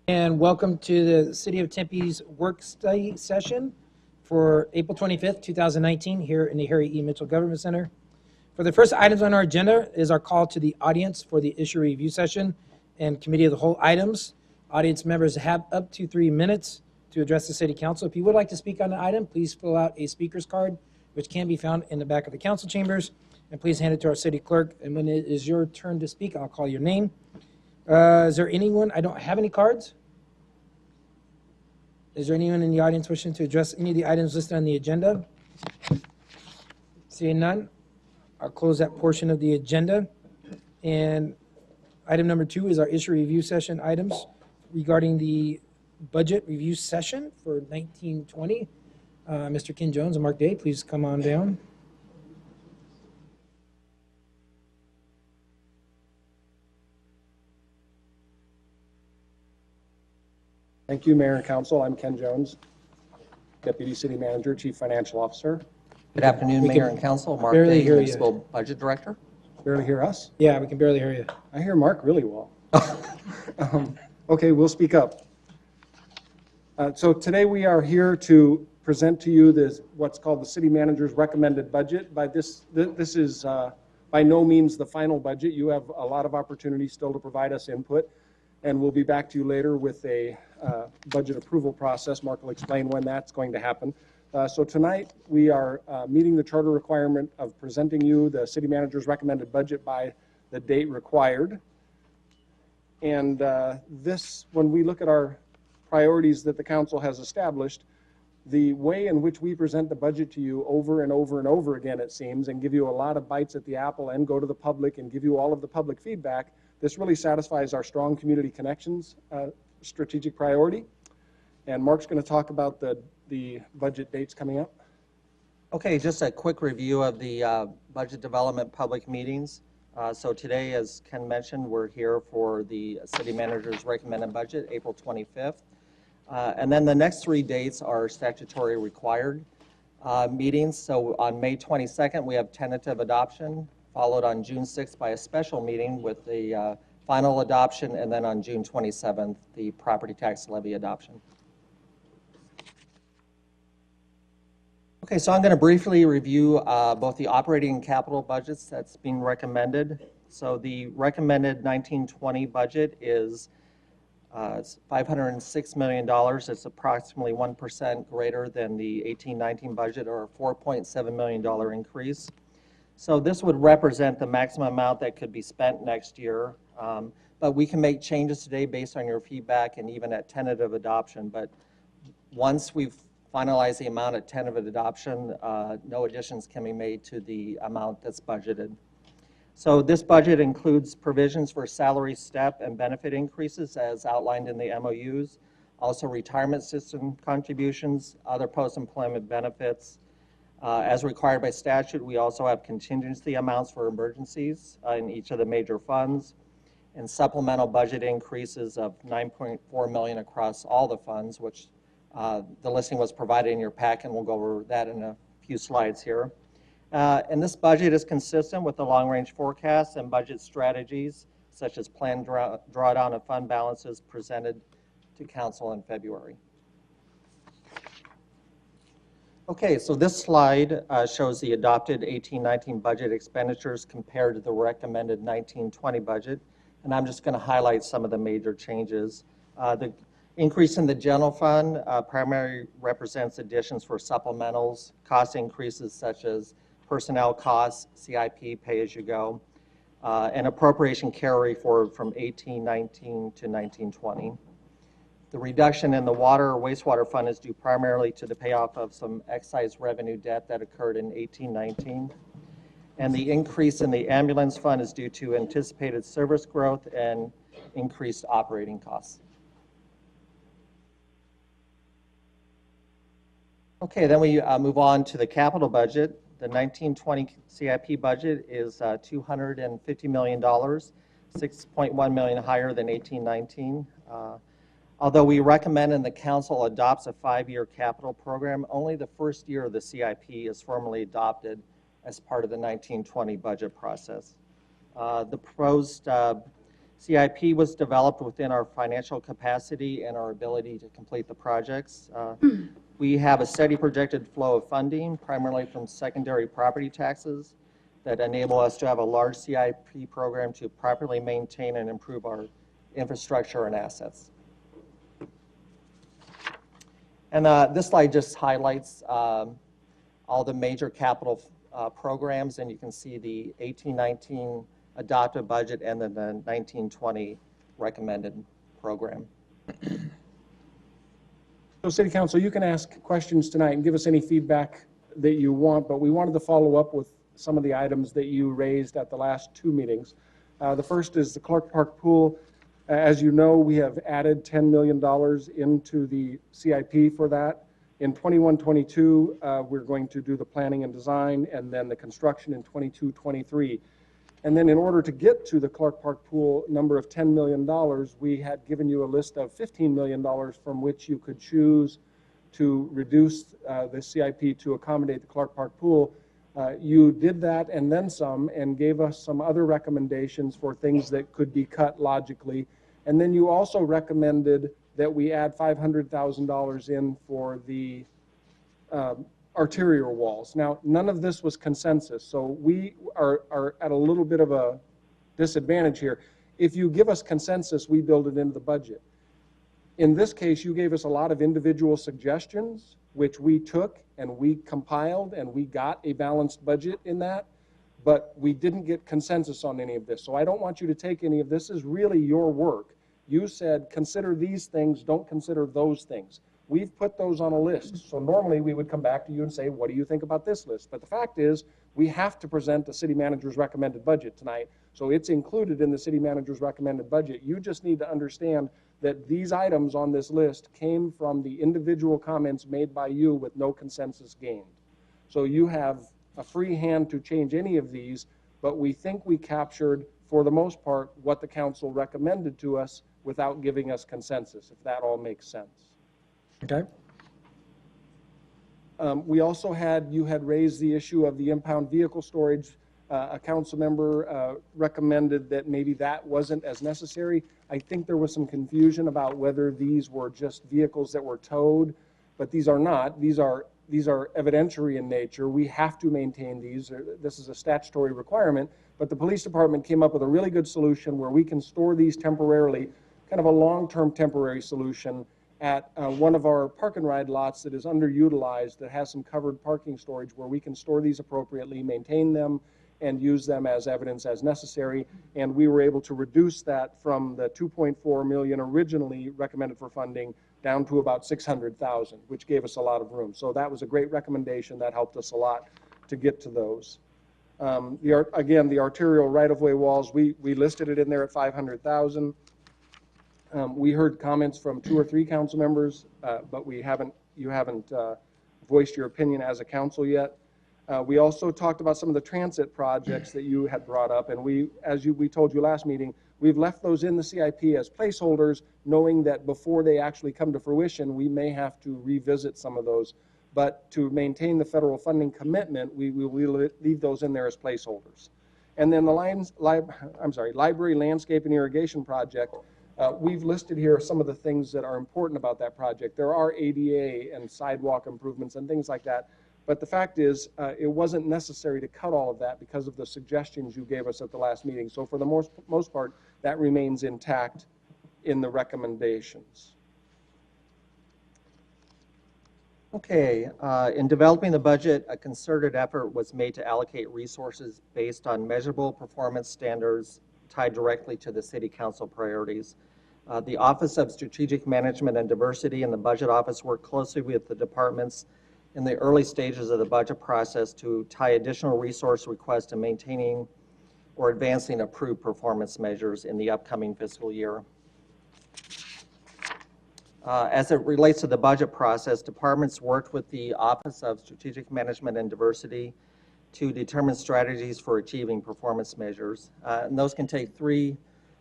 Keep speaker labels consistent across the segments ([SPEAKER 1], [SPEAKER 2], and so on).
[SPEAKER 1] And welcome to the City of Tempe's work study session for April 25th, 2019, here in the Harry E. Mitchell Government Center. For the first items on our agenda is our call to the audience for the issue review session and committee of the whole items. Audience members have up to 3 minutes to address the City Council. If you would like to speak on the item, please fill out a speaker's card, which can be found in the back of the council chambers, and please hand it to our city clerk. And when it is your turn to speak, I'll call your name. Is there anyone? I don't have any cards. Is there anyone in the audience wishing to address any of the items listed on the agenda? Seeing none, I'll close that portion of the agenda. And item number 2 is our issue review session items regarding the budget review session for 1920. Mr. Ken Jones and Mark Day, please come on down.
[SPEAKER 2] Thank you, Mayor and Council. I'm Ken Jones, Deputy City Manager, Chief Financial Officer.
[SPEAKER 3] Good afternoon, Mayor and Council. Mark
[SPEAKER 1] barely
[SPEAKER 3] Day,
[SPEAKER 1] hear you.
[SPEAKER 3] Municipal Budget Director.
[SPEAKER 2] Barely hear us?
[SPEAKER 1] Yeah, we can barely hear you.
[SPEAKER 2] I hear Mark really well. Okay, we'll speak up. So today we are here to present to you what's called the City Manager's recommended budget. This is by no means the final budget. You have a lot of opportunities still to provide us input, and we'll be back to you later with a budget approval process. Mark will explain when that's going to happen. So tonight we are meeting the charter requirement of presenting you the City Manager's recommended budget by the date required. And when we look at our priorities that the Council has established, the way in which we present the budget to you over and over and over again, it seems, and give you a lot of bites at the apple and go to the public and give you all of the public feedback, this really satisfies our strong community connections strategic priority. And Mark's going to talk about the budget dates coming up.
[SPEAKER 3] Okay, just a quick review of the budget development public meetings. So today, as Ken mentioned, we're here for the City Manager's recommended budget, April 25th. And then the next 3 dates are statutory required meetings. So on May 22nd, we have tentative adoption, followed on June 6th by a special meeting with the final adoption, and then on June 27th, the property tax levy adoption. Okay, so I'm going to briefly review both the operating and capital budgets that's being recommended. So the recommended 1920 budget is $506 million. It's approximately 1% greater than the 1819 budget, or a $4.7 million increase. So this would represent the maximum amount that could be spent next year. But we can make changes today based on your feedback and even at tentative adoption. But once we've finalized the amount at tentative adoption, no additions can be made to the amount that's budgeted. So this budget includes provisions for salary step and benefit increases as outlined in the MOUs, also retirement system contributions, other post-employment benefits. As required by statute, we also have contingency amounts for emergencies in each of the major funds, and supplemental budget increases of $9.4 million across all the funds, which the listing was provided in your packet, and we'll go over that in a few slides here. And this budget is consistent with the long-range forecasts and budget strategies, such as planned drawdown of fund balances presented to Council in February. Okay, so this slide shows the adopted 1819 budget expenditures compared to the recommended 1920 budget, and I'm just going to highlight some of the major changes. The increase in the general fund primarily represents additions for supplementals, cost increases such as personnel costs, CIP, pay-as-you-go, and appropriation carry forward from 1819 to 1920. The reduction in the water or wastewater fund is due primarily to the payoff of some excise revenue debt that occurred in 1819. And the increase in the ambulance fund is due to anticipated service growth and increased operating costs. Okay, then we move on to the capital budget. The 1920 CIP budget is $250 million, $6.1 million higher than 1819. Although we recommend and the Council adopts a 5-year capital program, only the first year of the CIP is formally adopted as part of the 1920 budget process. The proposed CIP was developed within our financial capacity and our ability to complete the projects. We have a steady projected flow of funding, primarily from secondary property taxes, that enable us to have a large CIP program to properly maintain and improve our infrastructure and assets. And this slide just highlights all the major capital programs, and you can see the 18-19 adopted budget and then the 19-20 recommended program.
[SPEAKER 2] So City Council, you can ask questions tonight and give us any feedback that you want, but we wanted to follow up with some of the items that you raised at the last two meetings. The first is the Clark Park Pool. As you know, we have added $10 million into the CIP for that. In 21-22, we're going to do the planning and design, and then the construction in 22-23. And then in order to get to the Clark Park Pool number of $10 million, we had given you a list of $15 million from which you could choose to reduce the CIP to accommodate the Clark Park Pool. You did that and then some, and gave us some other recommendations for things that could be cut logically. And then you also recommended that we add $500,000 in for the arterial walls. Now, none of this was consensus, so we are at a little bit of a disadvantage here. If you give us consensus, we build it into the budget. In this case, you gave us a lot of individual suggestions, which we took and we compiled, and we got a balanced budget in that, but we didn't get consensus on any of this. So I don't want you to take any of this. This is really your work. You said, consider these things, don't consider those things. We've put those on a list. So normally we would come back to you and say, what do you think about this list? But the fact is, we have to present the city manager's recommended budget tonight. So it's included in the city manager's recommended budget. You just need to understand that these items on this list came from the individual comments made by you with no consensus gained. So you have a free hand to change any of these, but we think we captured, for the most part, what the council recommended to us without giving us consensus, if that all makes sense.
[SPEAKER 1] Okay.
[SPEAKER 2] We also you had raised the issue of the impound vehicle storage. A council member recommended that maybe that wasn't as necessary. I think there was some confusion about whether these were just vehicles that were towed, but these are not. These are evidentiary in nature. We have to maintain these. This is a statutory requirement, but the police department came up with a really good solution where we can store these temporarily, kind of a long-term temporary solution at one of our park and ride lots that is underutilized, that has some covered parking storage, where we can store these appropriately, maintain them, and use them as evidence as necessary. And we were able to reduce that from the $2.4 million originally recommended for funding down to about $600,000, which gave us a lot of room. So that was a great recommendation. That helped us a lot to get to those. Again, the arterial right-of-way walls, we listed it in there at $500,000. We heard comments from 2 or 3 council members, but you haven't voiced your opinion as a council yet. We also talked about some of the transit projects that you had brought up, and we told you last meeting, we've left those in the CIP as placeholders, knowing that before they actually come to fruition, we may have to revisit some of those. But to maintain the federal funding commitment, we will leave those in there as placeholders. And then the library landscape and irrigation project, we've listed here some of the things that are important about that project. There are ADA and sidewalk improvements and things like that. But the fact is, it wasn't necessary to cut all of that because of the suggestions you gave us at the last meeting. So for the most part, that remains intact in the recommendations.
[SPEAKER 3] Okay, in developing the budget, a concerted effort was made to allocate resources based on measurable performance standards tied directly to the city council priorities. The Office of Strategic Management and Diversity and the Budget Office worked closely with the departments in the early stages of the budget process to tie additional resource requests to maintaining or advancing approved performance measures in the upcoming fiscal year. As it relates to the budget process, departments worked with the Office of Strategic Management and Diversity to determine strategies for achieving performance measures. And those can take 3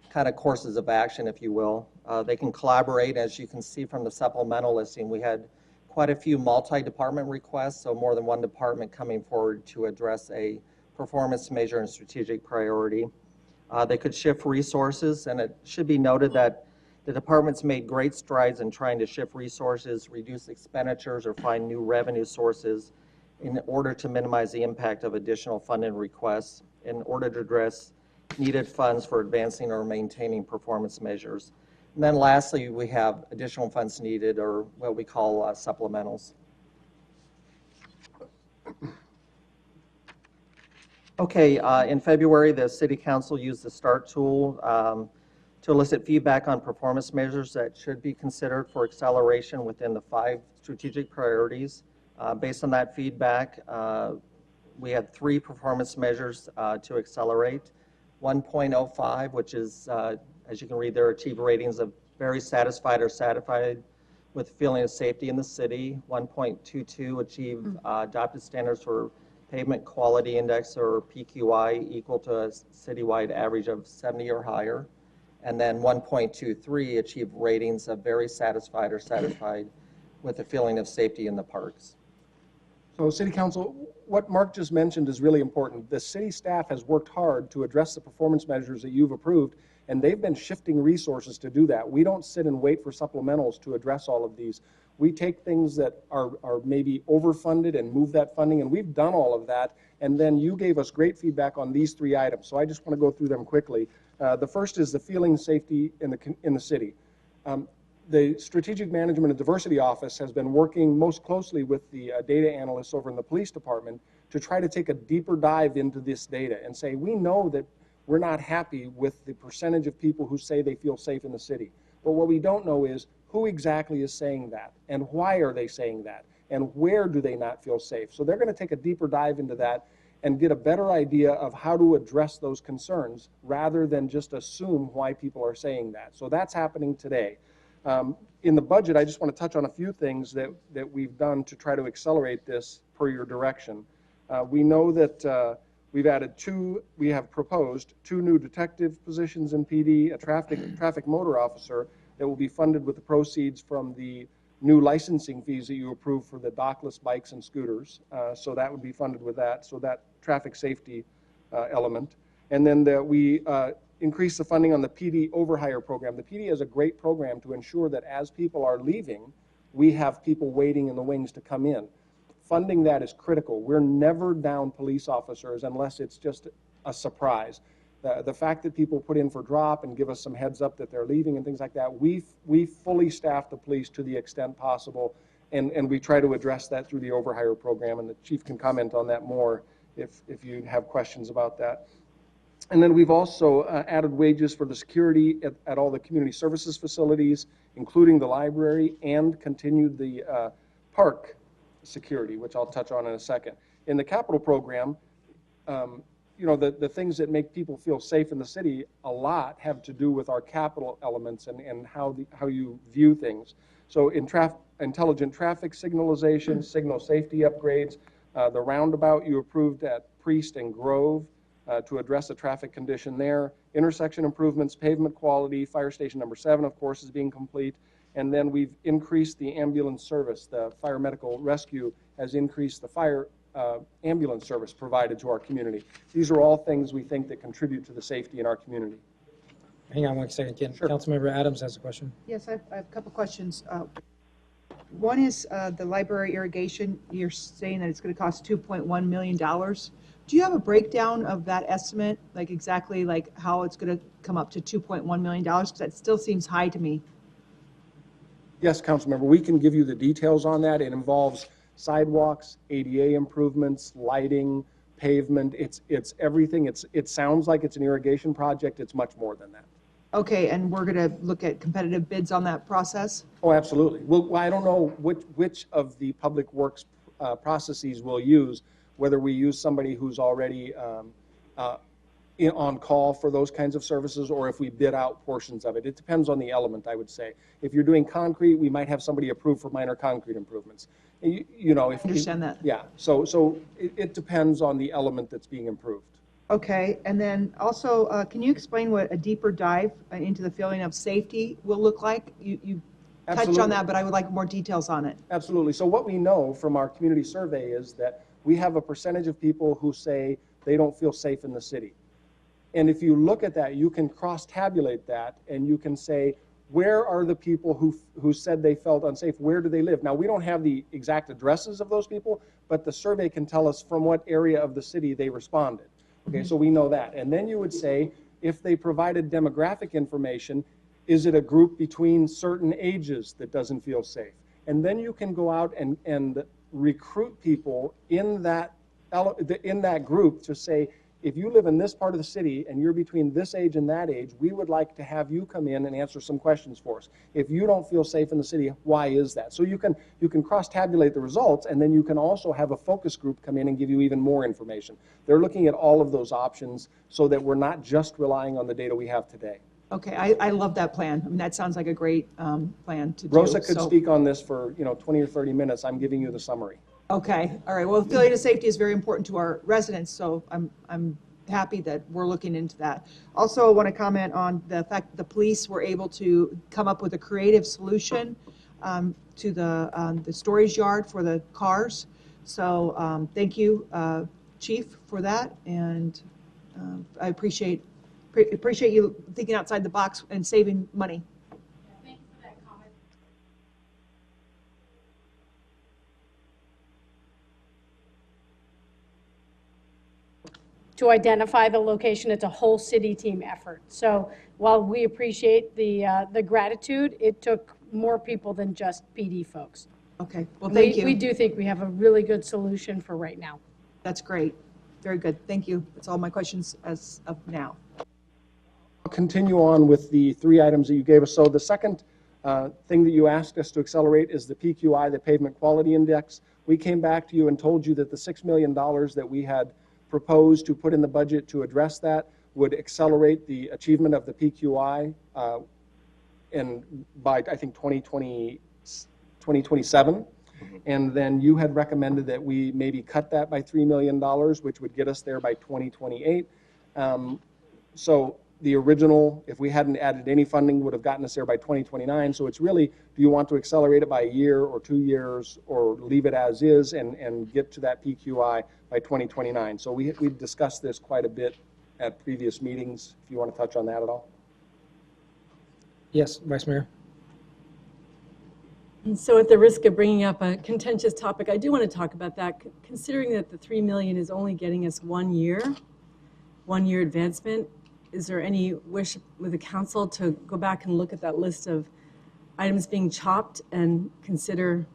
[SPEAKER 3] kind of courses of action, if you will. They can collaborate. As you can see from the supplemental listing, we had quite a few multi-department requests, so more than one department coming forward to address a performance measure and strategic priority. They could shift resources, and it should be noted that the department's made great strides in trying to shift resources, reduce expenditures, or find new revenue sources in order to minimize the impact of additional funding requests in order to address needed funds for advancing or maintaining performance measures. And then lastly, we have additional funds needed, or what we call supplementals. Okay, in February, the City Council used the START tool to elicit feedback on performance measures that should be considered for acceleration within the 5 strategic priorities. Based on that feedback, we had 3 performance measures to accelerate. 1.05, which is, as you can read there, achieve ratings of very satisfied or satisfied with feeling of safety in the city. 1.22, achieve adopted standards for pavement quality index, or PQI, equal to a citywide average of 70 or higher. And then 1.23, achieve ratings of very satisfied or satisfied with a feeling of safety in the parks.
[SPEAKER 2] So City Council, what Mark just mentioned is really important. The city staff has worked hard to address the performance measures that you've approved, and they've been shifting resources to do that. We don't sit and wait for supplementals to address all of these. We take things that are maybe overfunded and move that funding, and we've done all of that. And then you gave us great feedback on these 3 items, so I just want to go through them quickly. The first is the feeling safety in the city. The Strategic Management and Diversity Office has been working most closely with the data analysts over in the police department to try to take a deeper dive into this data and say, we know that we're not happy with the percentage of people who say they feel safe in the city. But what we don't know is who exactly is saying that, and why are they saying that, and where do they not feel safe. So they're going to take a deeper dive into that and get a better idea of how to address those concerns rather than just assume why people are saying that. So that's happening today. In the budget, I just want to touch on a few things that we've done to try to accelerate this per your direction. We know that we have proposed 2 new detective positions in PD, a traffic motor officer that will be funded with the proceeds from the new licensing fees that you approved for the dockless bikes and scooters. So that would be funded with that, so that traffic safety element. And then we increase the funding on the PD overhire program. The PD has a great program to ensure that as people are leaving, we have people waiting in the wings to come in. Funding that is critical. We're never down police officers unless it's just a surprise. The fact that people put in for drop and give us some heads up that they're leaving and things like that, we fully staff the police to the extent possible, and we try to address that through the overhire program, and the chief can comment on that more if you have questions about that. And then we've also added wages for the security at all the community services facilities, including the library, and continued the park security, which I'll touch on in a second. In the capital program, you know, the things that make people feel safe in the city a lot have to do with our capital elements and how you view things. So in intelligent traffic signalization, signal safety upgrades, the roundabout you approved at Priest and Grove to address the traffic condition there, intersection improvements, pavement quality, fire station number 7, of course, is being complete. And then we've increased the ambulance service. The fire medical rescue has increased the fire ambulance service provided to our community. These are all things we think that contribute to the safety in our community.
[SPEAKER 1] Hang on one second, Ken.
[SPEAKER 2] Sure.
[SPEAKER 1] Councilmember Adams has a question.
[SPEAKER 4] Yes, I have a couple questions. One is the library irrigation. You're saying that it's going to cost $2.1 million. Do you have a breakdown of that estimate, like exactly like how it's going to come up to $2.1 million? Because that still seems high to me.
[SPEAKER 2] Yes, Councilmember, we can give you the details on that. It involves sidewalks, ADA improvements, lighting, pavement. It's everything. It sounds like it's an irrigation project. It's much more than that.
[SPEAKER 4] Okay, and we're going to look at competitive bids on that process?
[SPEAKER 2] Oh, absolutely. Well, I don't know which of the public works processes we'll use, whether we use somebody who's already on call for those kinds of services, or if we bid out portions of it. It depends on the element, I would say. If you're doing concrete, we might have somebody approved for minor concrete improvements. You know, if
[SPEAKER 4] I understand that.
[SPEAKER 2] Yeah, so it depends on the element that's being improved.
[SPEAKER 4] Okay, and then also, can you explain what a deeper dive into the feeling of safety will look like? You touched
[SPEAKER 2] Absolutely.
[SPEAKER 4] on that, but I would like more details on it.
[SPEAKER 2] Absolutely. So what we know from our community survey is that we have a percentage of people who say they don't feel safe in the city. And if you look at that, you can cross-tabulate that, and you can say, where are the people who said they felt unsafe? Where do they live? Now, we don't have the exact addresses of those people, but the survey can tell us from what area of the city they responded. Okay, so we know that. And then you would say, if they provided demographic information, is it a group between certain ages that doesn't feel safe? And then you can go out and recruit people in that group to say, if you live in this part of the city and you're between this age and that age, we would like to have you come in and answer some questions for us. If you don't feel safe in the city, why is that? So you can cross-tabulate the results, and then you can also have a focus group come in and give you even more information. They're looking at all of those options so that we're not just relying on the data we have today.
[SPEAKER 4] Okay, I love that plan. I mean, that sounds like a great plan to do.
[SPEAKER 2] Rosa could
[SPEAKER 4] So-
[SPEAKER 2] speak on this for 20 or 30 minutes. I'm giving you the summary.
[SPEAKER 4] Okay, all right. Well, affiliated safety is very important to our residents, so I'm happy that we're looking into that. Also, I want to comment on the fact that the police were able to come up with a creative solution to the storage yard for the cars. So thank you, Chief, for that, and I appreciate you thinking outside the box and saving money.
[SPEAKER 5] Thank you for that comment. To identify the location, it's a whole city team effort. So while we appreciate the gratitude, it took more people than just PD folks.
[SPEAKER 4] Okay, well, thank you.
[SPEAKER 5] We do think we have a really good solution for right now.
[SPEAKER 4] That's great. Very good. Thank you. That's all my questions as of now.
[SPEAKER 2] I'll continue on with the 3 items that you gave us. So the second thing that you asked us to accelerate is the PQI, the Pavement Quality Index. We came back to you and told you that the $6 million that we had proposed to put in the budget to address that would accelerate the achievement of the PQI by, I think, 2027. And then you had recommended that we maybe cut that by $3 million, which would get us there by 2028. So the original, if we hadn't added any funding, would have gotten us there by 2029. So it's really, do you want to accelerate it by a year or 2 years, or leave it as is and get to that PQI by 2029? So we discussed this quite a bit at previous meetings, if you want to touch on that at all.
[SPEAKER 1] Yes, Vice Mayor.
[SPEAKER 6] And so at the risk of bringing up a contentious topic, I do want to talk about that, considering that the $3 million is only getting us 1 year advancement. Is there any wish with the council to go back and look at that list of items being chopped and consider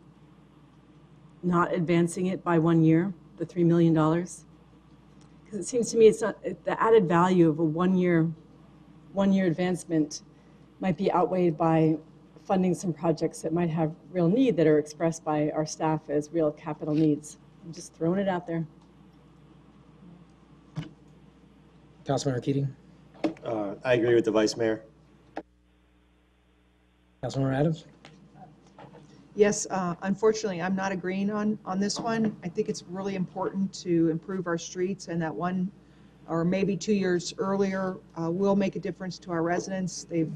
[SPEAKER 6] not advancing it by 1 year, the $3 million? Because it seems to me it's not, the added value of a one year advancement might be outweighed by funding some projects that might have real need that are expressed by our staff as real capital needs. I'm just throwing it out there.
[SPEAKER 1] Councilmember Keating.
[SPEAKER 7] I agree with the Vice Mayor.
[SPEAKER 1] Councilmember Adams.
[SPEAKER 4] Yes, unfortunately, I'm not agreeing on this one. I think it's really important to improve our streets, and that 1 or maybe 2 years earlier will make a difference to our residents. They've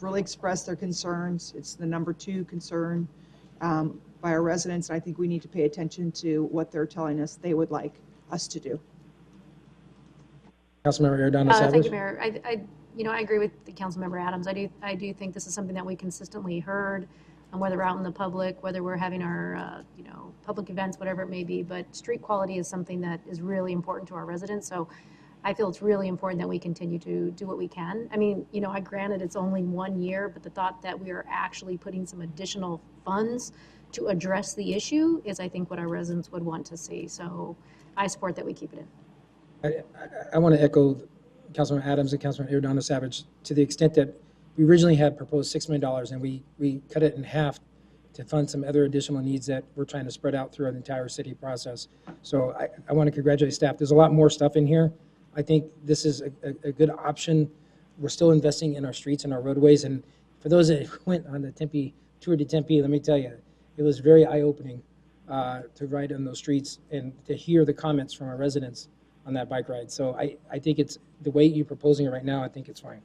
[SPEAKER 4] really expressed their concerns. It's the number 2 concern by our residents. I think we need to pay attention to what they're telling us they would like us to do.
[SPEAKER 1] Councilmember Ardano Savage.
[SPEAKER 8] Thank you, Mayor. I agree with the Councilmember Adams. I do think this is something that we consistently heard, whether we're out in the public, whether we're having our, public events, whatever it may be. But street quality is something that is really important to our residents. So I feel it's really important that we continue to do what we can. I mean, I granted it's only 1 year, but the thought that we are actually putting some additional funds to address the issue is, I think, what our residents would want to see. So I support that we keep it in.
[SPEAKER 1] I want to echo Councilmember Adams and Councilmember Ardano Savage to the extent that we originally had proposed $6 million, and we cut it in half to fund some other additional needs that we're trying to spread out throughout the entire city process. So I want to congratulate staff. There's a lot more stuff in here. I think this is a good option. We're still investing in our streets and our roadways. And for those that went on the tour de Tempe, let me tell you, it was very eye-opening to ride on those streets and to hear the comments from our residents on that bike ride. So I think it's the way you're proposing it right now, I think it's fine.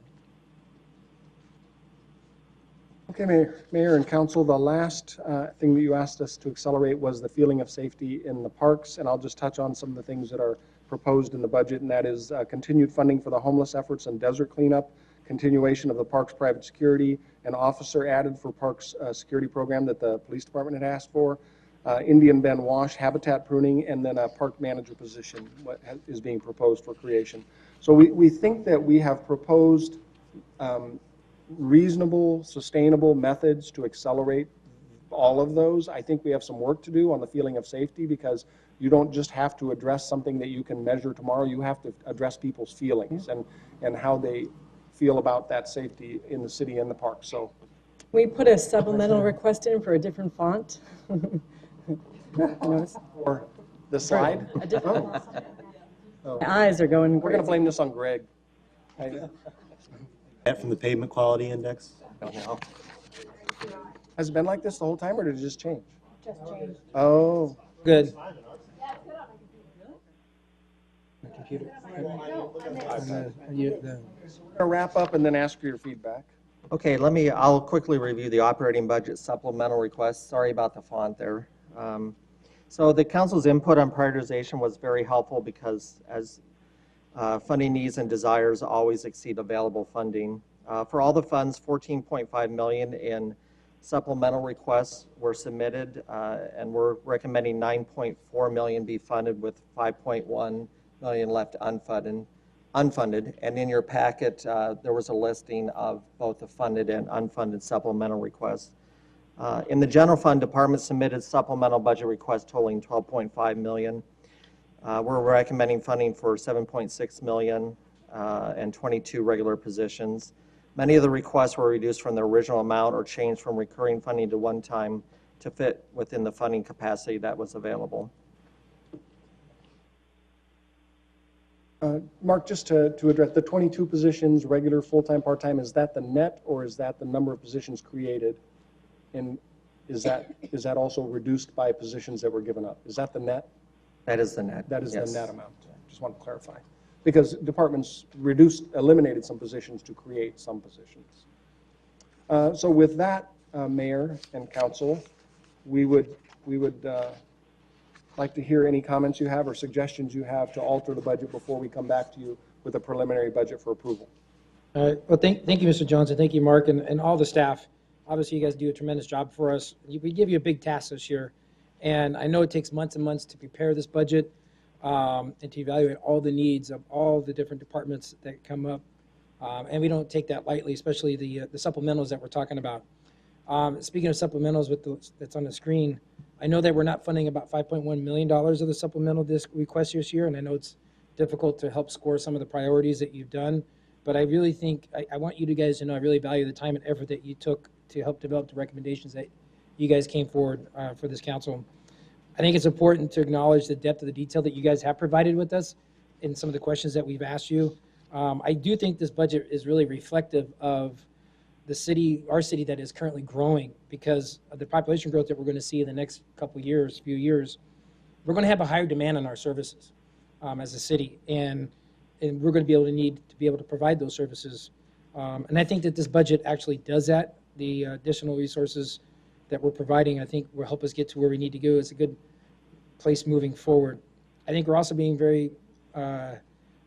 [SPEAKER 2] Okay, Mayor and Council, the last thing that you asked us to accelerate was the feeling of safety in the parks, and I'll just touch on some of the things that are proposed in the budget, and that is continued funding for the homeless efforts and desert cleanup, continuation of the parks private security, an officer added for parks security program that the police department had asked for, Indian Bend wash, habitat pruning, and then a park manager position is being proposed for creation. So we think that we have proposed reasonable, sustainable methods to accelerate all of those. I think we have some work to do on the feeling of safety because you don't just have to address something that you can measure tomorrow. You have to address people's feelings and how they feel about that safety in the city and the park. So
[SPEAKER 6] We put a supplemental request in for a different font. Notice?
[SPEAKER 2] for the slide,
[SPEAKER 6] A different. My eyes are going
[SPEAKER 2] we're going to
[SPEAKER 6] crazy.
[SPEAKER 2] blame this on Greg.
[SPEAKER 7] That from the pavement quality index?
[SPEAKER 2] Has it been like this the whole time or did it just change?
[SPEAKER 5] Just changed.
[SPEAKER 1] Good.
[SPEAKER 2] Oh,
[SPEAKER 1] Good.
[SPEAKER 2] going to wrap up and then ask for your feedback.
[SPEAKER 3] Okay, I'll quickly review the operating budget supplemental request. Sorry about the font there. So the council's input on prioritization was very helpful because as funding needs and desires always exceed available funding. For all the funds, 14.5 million in supplemental requests were submitted, and we're recommending 9.4 million be funded with 5.1 million left unfunded. And in your packet, there was a listing of both the funded and unfunded supplemental requests. In the general fund, department submitted supplemental budget requests totaling 12.5 million. We're recommending funding for 7.6 million and 22 regular positions. Many of the requests were reduced from the original amount or changed from recurring funding to one-time to fit within the funding capacity that was available.
[SPEAKER 2] Mark, just to address the 22 positions, regular, full-time, part-time, is that the net or is that the number of positions created? And is that also reduced by positions that were given up? Is that the net?
[SPEAKER 3] That is the net.
[SPEAKER 2] That is
[SPEAKER 3] yes.
[SPEAKER 2] the net amount. Just want to clarify. Because departments eliminated some positions to create some positions. So with that, Mayor and Council, we would like to hear any comments you have or suggestions you have to alter the budget before we come back to you with a preliminary budget for approval.
[SPEAKER 1] Well, thank you, Mr. Jones, and thank you, Mark, and all the staff. Obviously, you guys do a tremendous job for us. We give you a big task this year, and I know it takes months and months to prepare this budget and to evaluate all the needs of all the different departments that come up, and we don't take that lightly, especially the supplementals that we're talking about. Speaking of supplementals that's on the screen, I know that we're not funding about $5.1 million of the supplemental request this year, and I know it's difficult to help score some of the priorities that you've done, but I really think, I want you guys to know I really value the time and effort that you took to help develop the recommendations that you guys came forward for this council. I think it's important to acknowledge the depth of the detail that you guys have provided with us in some of the questions that we've asked you. I do think this budget is really reflective of the city, our city that is currently growing because of the population growth that we're going to see in the next few years. We're going to have a higher demand on our services as a city, and we're going to be able to provide those services. And I think that this budget actually does that. The additional resources that we're providing, I think, will help us get to where we need to go. It's a good place moving forward. I think we're also being very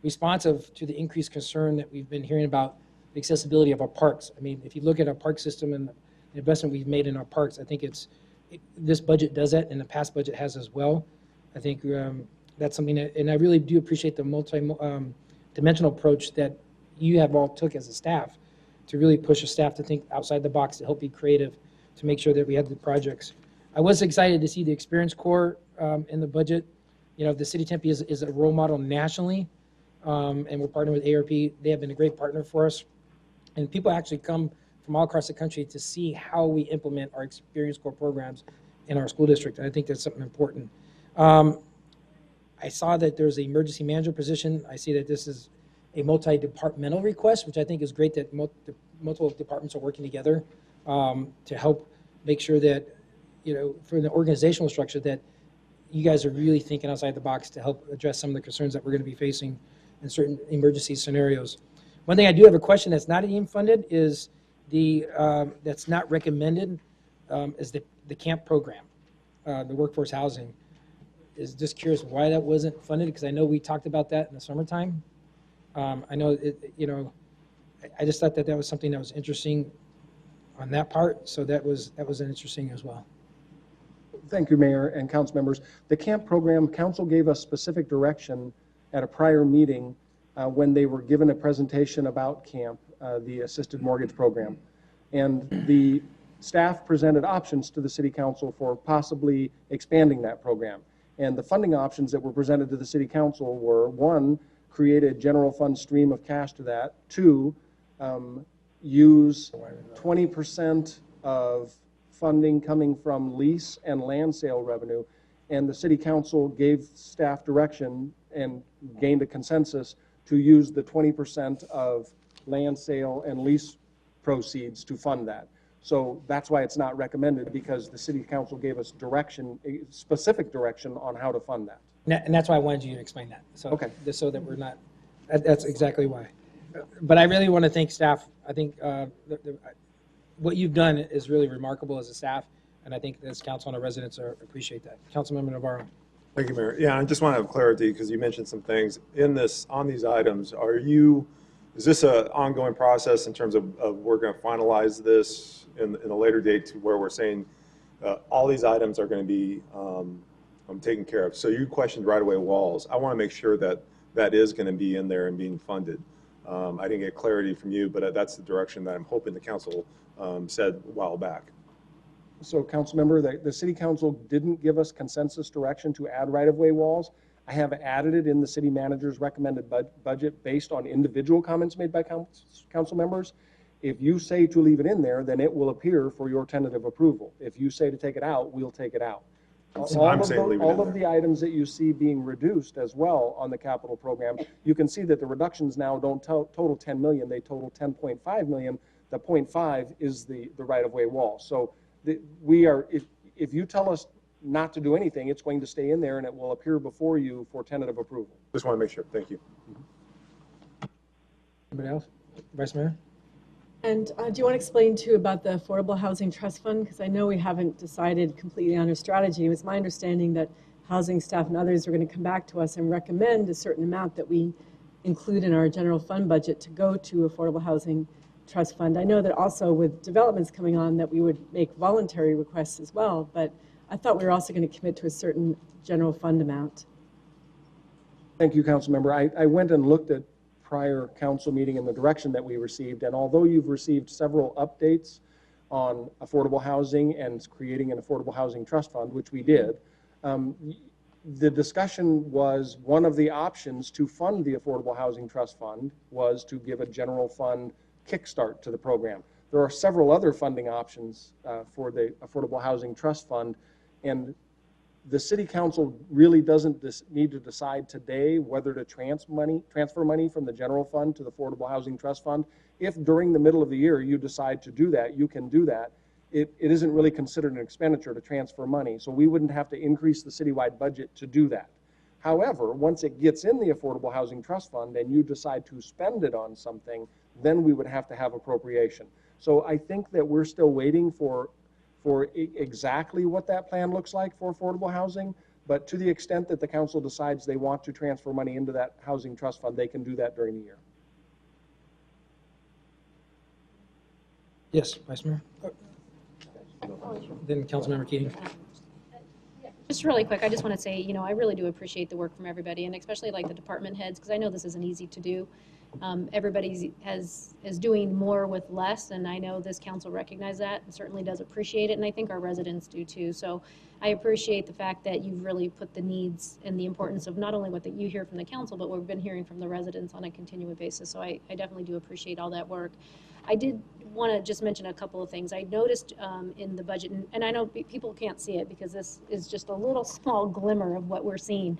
[SPEAKER 1] responsive to the increased concern that we've been hearing about the accessibility of our parks. I mean, if you look at our park system and the investment we've made in our parks, I think this budget does that, and the past budget has as well. I think that's something that, and I really do appreciate the multi-dimensional approach that you have all took as a staff to really push a staff to think outside the box, to help be creative, to make sure that we have the projects. I was excited to see the Experience Corps in the budget. You know, the City of Tempe is a role model nationally, and we're partnering with ARP. They have been a great partner for us. And people actually come from all across the country to see how we implement our Experience Corps programs in our school district. And I think that's something important. I saw that there's an emergency manager position. I see that this is a multi-departmental request, which I think is great that multiple departments are working together to help make sure that, you know, for the organizational structure, that you guys are really thinking outside the box to help address some of the concerns that we're going to be facing in certain emergency scenarios. One thing I do have a question that's not even funded is that's not recommended is the camp program, the workforce housing. Is just curious why that wasn't funded, because I know we talked about that in the summertime. I know, I just thought that was something that was interesting on that part, so that was interesting as well.
[SPEAKER 2] Thank you, Mayor and council members. The camp program, council gave us specific direction at a prior meeting when they were given a presentation about camp, the assisted mortgage program. And the staff presented options to the city council for possibly expanding that program. And the funding options that were presented to the city council were, one, create a general fund stream of cash to that. Two, use 20% of funding coming from lease and land sale revenue. And the city council gave staff direction and gained a consensus to use the 20% of land sale and lease proceeds to fund that. So that's why it's not recommended, because the city council gave us direction, a specific direction on how to fund that.
[SPEAKER 1] And that's why I wanted you to explain that. So,
[SPEAKER 2] Okay.
[SPEAKER 1] just so that we're not, that's exactly why. But I really want to thank staff. I think what you've done is really remarkable as a staff, and I think as council and our residents appreciate that. Councilmember Navarro.
[SPEAKER 9] Thank you, Mayor. Yeah, I just want to have clarity because you mentioned some things in this, on these items. Is this an ongoing process in terms of we're going to finalize this in a later date to where we're saying all these items are going to be taken care of? So you questioned right-of-way walls. I want to make sure that that is going to be in there and being funded. I didn't get clarity from you, but that's the direction that I'm hoping the council said a while back.
[SPEAKER 2] So, council member, the city council didn't give us consensus direction to add right-of-way walls. I have added it in the city manager's recommended budget based on individual comments made by council members. If you say to leave it in there, then it will appear for your tentative approval. If you say to take it out, we'll take it out. All of the items that you see being reduced as well on the capital program, you can see that the reductions now don't total 10 million, they total 10.5 million. The 0.5 is the right-of-way wall. So if you tell us not to do anything, it's going to stay in there and it will appear before you for tentative approval.
[SPEAKER 9] Just want to make sure. Thank you.
[SPEAKER 1] Anybody else? Vice Mayor?
[SPEAKER 6] And do you want to explain too about the Affordable Housing Trust Fund? Because I know we haven't decided completely on our strategy. It was my understanding that housing staff and others are going to come back to us and recommend a certain amount that we include in our general fund budget to go to Affordable Housing Trust Fund. I know that also with developments coming on that we would make voluntary requests as well, but I thought we were also going to commit to a certain general fund amount.
[SPEAKER 2] Thank you, council member. I went and looked at prior council meeting and the direction that we received, and although you've received several updates on affordable housing and creating an affordable housing trust fund, which we did, the discussion was one of the options to fund the affordable housing trust fund was to give a general fund kickstart to the program. There are several other funding options for the affordable housing trust fund, and the city council really doesn't need to decide today whether to transfer money from the general fund to the Affordable Housing Trust Fund. If during the middle of the year you decide to do that, you can do that. It isn't really considered an expenditure to transfer money, so we wouldn't have to increase the citywide budget to do that. However, once it gets in the Affordable Housing Trust Fund and you decide to spend it on something, then we would have to have appropriation. So I think that we're still waiting for exactly what that plan looks like for affordable housing, but to the extent that the council decides they want to transfer money into that housing trust fund, they can do that during the year.
[SPEAKER 1] Yes, Vice Mayor. Then Councilmember Keating.
[SPEAKER 8] Just really quick, I just want to say, I really do appreciate the work from everybody, and especially like the department heads, because I know this isn't easy to do. Everybody is doing more with less, and I know this council recognizes that and certainly does appreciate it, and I think our residents do too. So I appreciate the fact that you've really put the needs and the importance of not only what you hear from the council, but what we've been hearing from the residents on a continual basis. So I definitely do appreciate all that work. I did want to just mention a couple of things. I noticed in the budget, and I know people can't see it because this is just a little small glimmer of what we're seeing,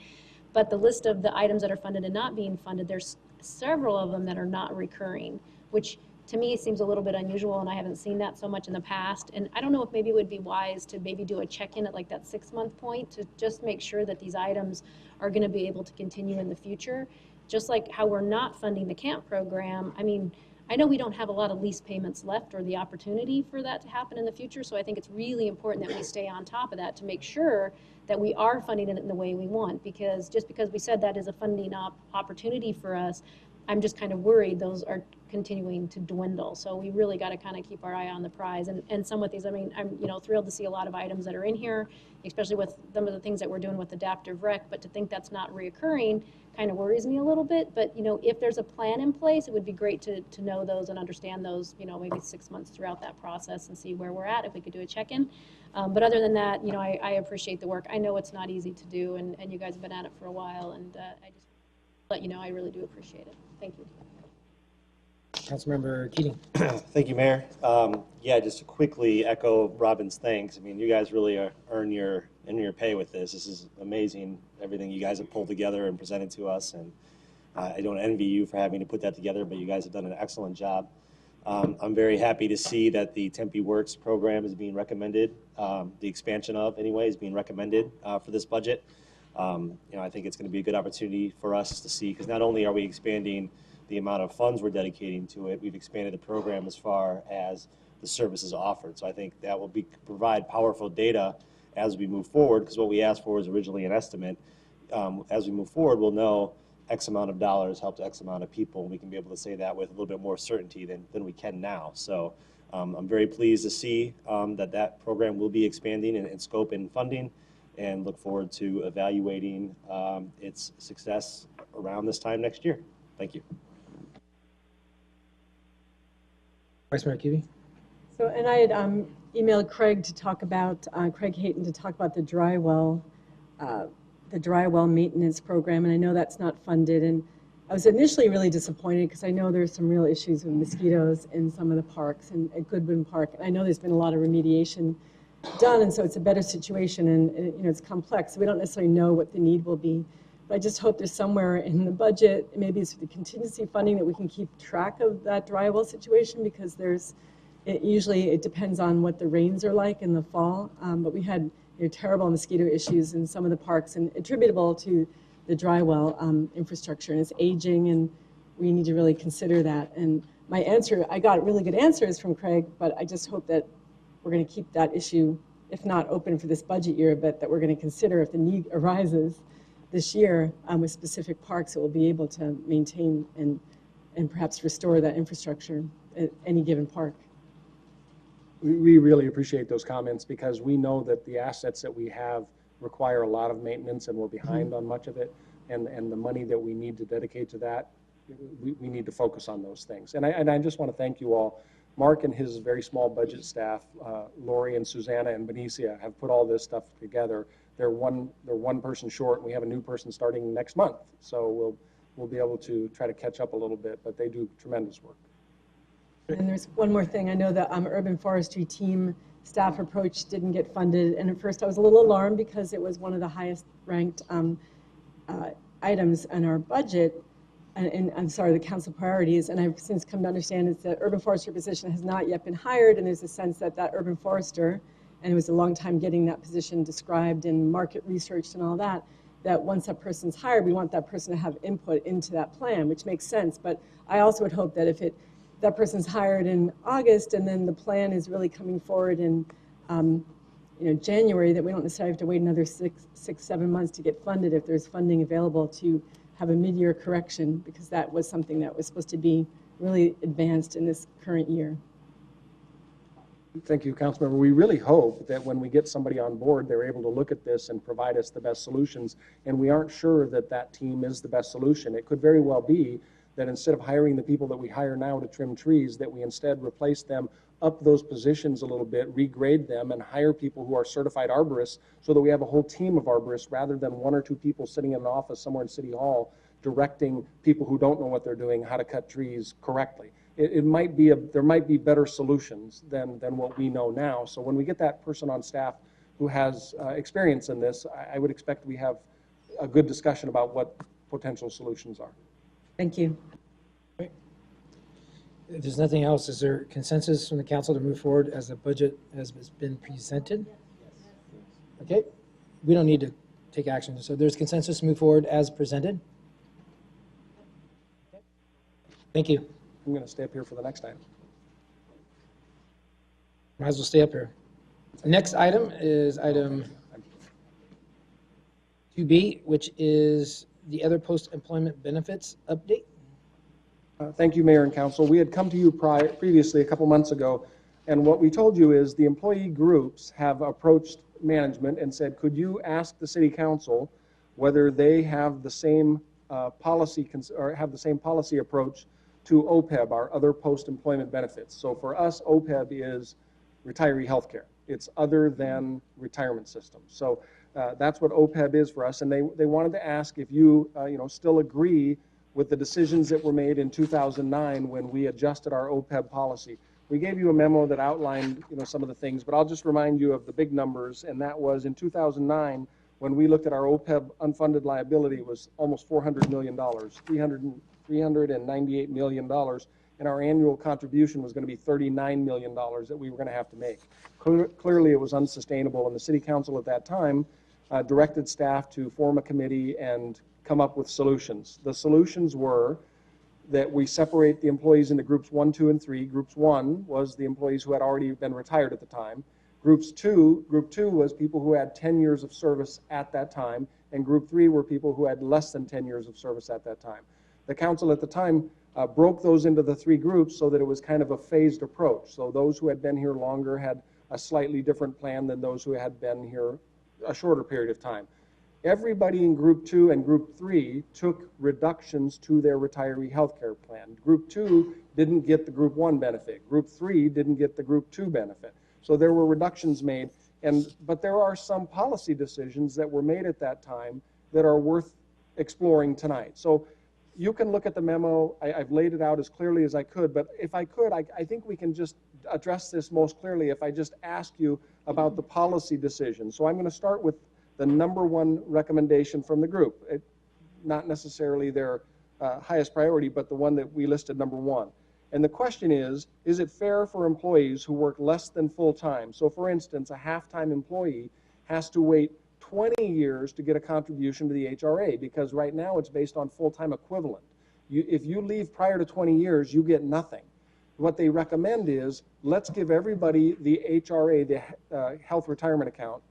[SPEAKER 8] but the list of the items that are funded and not being funded, there's several of them that are not recurring, which to me seems a little bit unusual, and I haven't seen that so much in the past. And I don't know if maybe it would be wise to maybe do a check-in at like that 6-month point to just make sure that these items are going to be able to continue in the future. Just like how we're not funding the camp program, I mean, I know we don't have a lot of lease payments left or the opportunity for that to happen in the future, so I think it's really important that we stay on top of that to make sure that we are funding it in the way we want, because just because we said that is a funding opportunity for us, I'm just kind of worried those are continuing to dwindle. So we really got to kind of keep our eye on the prize. And some of these, I mean, I'm thrilled to see a lot of items that are in here, especially with some of the things that we're doing with adaptive rec. But to think that's not reoccurring kind of worries me a little bit. But if there's a plan in place, it would be great to know those and understand those. Maybe 6 months throughout that process and see where we're at. If we could do a check-in. But other than that, I appreciate the work. I know it's not easy to do, and you guys have been at it for a while, and I just let you know I really do appreciate it. Thank you.
[SPEAKER 1] Councilmember Keating.
[SPEAKER 7] Thank you, Mayor. Yeah, just to quickly echo Robin's thanks. I mean, you guys really earn your pay with this. This is amazing, everything you guys have pulled together and presented to us. And I don't envy you for having to put that together, but you guys have done an excellent job. I'm very happy to see that the Tempe Works program is being recommended. The expansion of, anyway, is being recommended for this budget. I think it's going to be a good opportunity for us to see, because not only are we expanding the amount of funds we're dedicating to it, we've expanded the program as far as the services offered. So I think that will provide powerful data as we move forward, because what we asked for was originally an estimate. As we move forward, we'll know X amount of dollars helped X amount of people, and we can be able to say that with a little bit more certainty than we can now. So I'm very pleased to see that program will be expanding in scope and funding, and look forward to evaluating its success around this time next year. Thank you.
[SPEAKER 1] Vice Mayor Kuby.
[SPEAKER 6] So, and I had emailed Craig to talk about, Craig Hayton to talk about the dry well maintenance program, and I know that's not funded. And I was initially really disappointed because I know there's some real issues with mosquitoes in some of the parks and at Goodwin Park. And I know there's been a lot of remediation done, and so it's a better situation, and it's complex. So we don't necessarily know what the need will be. But I just hope there's somewhere in the budget, maybe it's the contingency funding, that we can keep track of that dry well situation, because usually it depends on what the rains are like in the fall. But we had terrible mosquito issues in some of the parks, and attributable to the dry well infrastructure, and it's aging, and we need to really consider that. And my answer, I got really good answers from Craig, but I just hope that we're going to keep that issue, if not open for this budget year, but that we're going to consider if the need arises this year with specific parks that will be able to maintain and perhaps restore that infrastructure at any given park.
[SPEAKER 2] We really appreciate those comments, because we know that the assets that we have require a lot of maintenance, and we're behind on much of it. And the money that we need to dedicate to that, we need to focus on those things. And I just want to thank you all. Mark and his very small budget staff, Lori and Susanna and Benicia, have put all this stuff together. They're one person short, and we have a new person starting next month. So we'll be able to try to catch up a little bit, but they do tremendous work.
[SPEAKER 6] And there's one more thing. I know the urban forestry team staff approach didn't get funded, and at first I was a little alarmed because it was one of the highest ranked items in our budget, and I'm sorry, the council priorities, and I've since come to understand it's the urban forester position has not yet been hired, and there's a sense that urban forester, and it was a long time getting that position described and market researched and all that once that person's hired, we want that person to have input into that plan, which makes sense. But I also would hope that if that person's hired in August, and then the plan is really coming forward in January, that we don't necessarily have to wait another 7 months to get funded if there's funding available to have a mid-year correction, because that was something that was supposed to be really advanced in this current year.
[SPEAKER 2] Thank you, Councilmember. We really hope that when we get somebody on board, they're able to look at this and provide us the best solutions. And we aren't sure that team is the best solution. It could very well be that instead of hiring the people that we hire now to trim trees, that we instead replace them, up those positions a little bit, regrade them, and hire people who are certified arborists, so that we have a whole team of arborists rather than 1 or 2 people sitting in an office somewhere in City Hall directing people who don't know what they're doing how to cut trees correctly. There might be better solutions than what we know now. So when we get that person on staff who has experience in this, I would expect we have a good discussion about what potential solutions are.
[SPEAKER 6] Thank you.
[SPEAKER 1] If there's nothing else, is there consensus from the council to move forward as the budget has been presented? Okay, we don't need to take action. So there's consensus to move forward as presented. Thank you.
[SPEAKER 2] I'm going to stay up here for the next item.
[SPEAKER 1] Might as well stay up here. Next item is item 2B, which is the other post-employment benefits update.
[SPEAKER 2] Thank you, Mayor and Council. We had come to you previously, a couple months ago, and what we told you is the employee groups have approached management and said, could you ask the city council whether they have the same policy or have the same policy approach to OPEB, our other post-employment benefits. So for us, OPEB is retiree health care. It's other than retirement system. So that's what OPEB is for us, and they wanted to ask if you, still agree with the decisions that were made in 2009 when we adjusted our OPEB policy. We gave you a memo that outlined, some of the things, but I'll just remind you of the big numbers, and that was in 2009, when we looked at our OPEB unfunded liability, it was almost $400 million, $398 million, and our annual contribution was going to be $39 million that we were going to have to make. Clearly, it was unsustainable, and the city council at that time directed staff to form a committee and come up with solutions. The solutions were that we separate the employees into groups 1, 2, and 3. Groups 1 was the employees who had already been retired at the time. Group 2 was people who had 10 years of service at that time, and Group 3 were people who had less than 10 years of service at that time. The council at the time broke those into the 3 groups so that it was kind of a phased approach. So those who had been here longer had a slightly different plan than those who had been here a shorter period of time. Everybody in Group 2 and Group 3 took reductions to their retiree health care plan. Group 2 didn't get the Group 1 benefit. Group 3 didn't get the Group 2 benefit. So there were reductions made, but there are some policy decisions that were made at that time that are worth exploring tonight. So you can look at the memo. I've laid it out as clearly as I could, but if I could, I think we can just address this most clearly if I just ask you about the policy decision. So I'm going to start with the number 1 recommendation from the group. Not necessarily their highest priority, but the one that we listed number 1. And the question is it fair for employees who work less than full time? So for instance, a half-time employee has to wait 20 years to get a contribution to the HRA because right now it's based on full-time equivalent. If you leave prior to 20 years, you get nothing. What they recommend is let's give everybody the HRA, the health retirement account,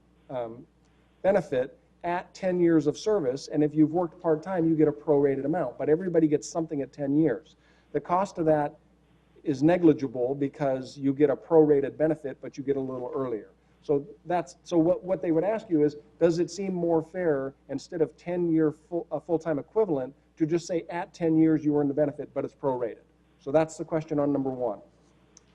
[SPEAKER 2] benefit at 10 years of service, and if you've worked part-time, you get a prorated amount, but everybody gets something at 10 years. The cost of that is negligible because you get a prorated benefit, but you get a little earlier. So what they would ask you is, does it seem more fair instead of 10-year full-time equivalent to just say at 10 years you earn the benefit, but it's prorated? So that's the question on number 1.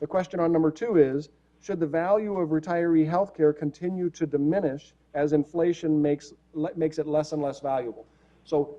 [SPEAKER 2] The question on number 2 is, should the value of retiree health care continue to diminish as inflation makes it less and less valuable? So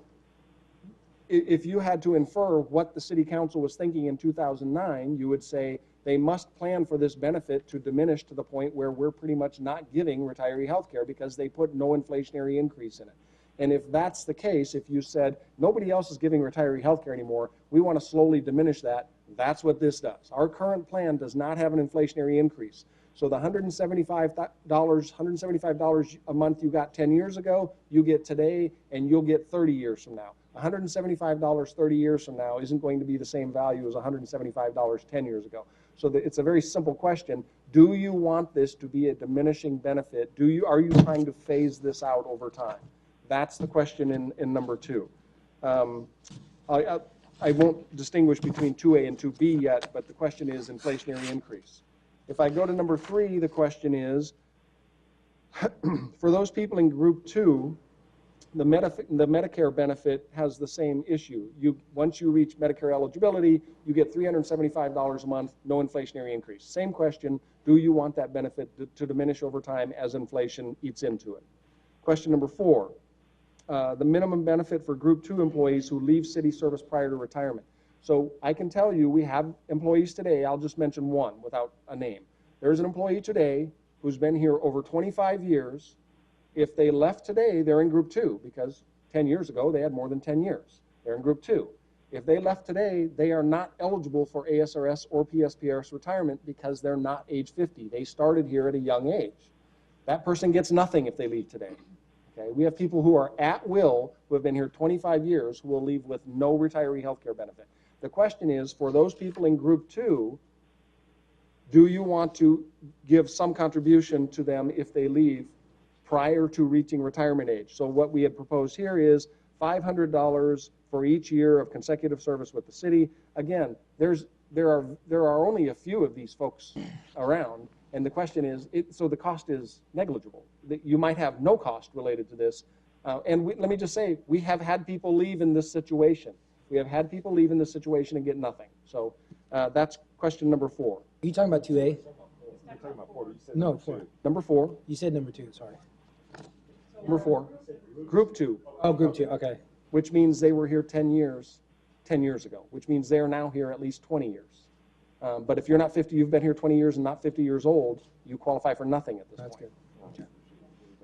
[SPEAKER 2] if you had to infer what the city council was thinking in 2009, you would say they must plan for this benefit to diminish to the point where we're pretty much not giving retiree health care because they put no inflationary increase in it. And if that's the case, if you said nobody else is giving retiree health care anymore, we want to slowly diminish that, that's what this does. Our current plan does not have an inflationary increase. So the $175 a month you got 10 years ago, you get today, and you'll get 30 years from now. $175 30 years from now isn't going to be the same value as $175 10 years ago. So it's a very simple question. Do you want this to be a diminishing benefit? Are you trying to phase this out over time? That's the question in number 2. I won't distinguish between 2A and 2B yet, but the question is inflationary increase. If I go to number 3, the question is, for those people in Group 2, the Medicare benefit has the same issue. Once you reach Medicare eligibility, you get $375 a month, no inflationary increase. Same question, do you want that benefit to diminish over time as inflation eats into it? Question number 4, the minimum benefit for Group 2 employees who leave city service prior to retirement. So I can tell you we have employees today, I'll just mention one without a name. There's an employee today who's been here over 25 years. If they left today, they're in Group 2 because 10 years ago they had more than 10 years. They're in Group 2. If they left today, they are not eligible for ASRS or PSPRS retirement because they're not age 50. They started here at a young age. That person gets nothing if they leave today. Okay? We have people who are at will, who have been here 25 years, who will leave with no retiree health care benefit. The question is, for those people in group 2, do you want to give some contribution to them if they leave prior to reaching retirement age? So what we had proposed here is $500 for each year of consecutive service with the city. Again, there are only a few of these folks around, and the question is, so the cost is negligible. You might have no cost related to this. Let me just say, we have had people leave in this situation. We have had people leave in this situation and get nothing. So that's question number 4.
[SPEAKER 1] Are you talking about 2A?
[SPEAKER 9] You're talking about 4, you said
[SPEAKER 1] No,
[SPEAKER 9] number
[SPEAKER 1] 4.
[SPEAKER 9] two.
[SPEAKER 2] Number 4.
[SPEAKER 1] You said number 2, sorry.
[SPEAKER 2] Number 4. Group 2.
[SPEAKER 1] Oh, group 2, okay.
[SPEAKER 2] Which means they were here 10 years ago, which means they're now here at least 20 years. But if you're not 50, you've been here 20 years and not 50 years old, you qualify for nothing at this
[SPEAKER 1] That's
[SPEAKER 2] point.
[SPEAKER 1] good.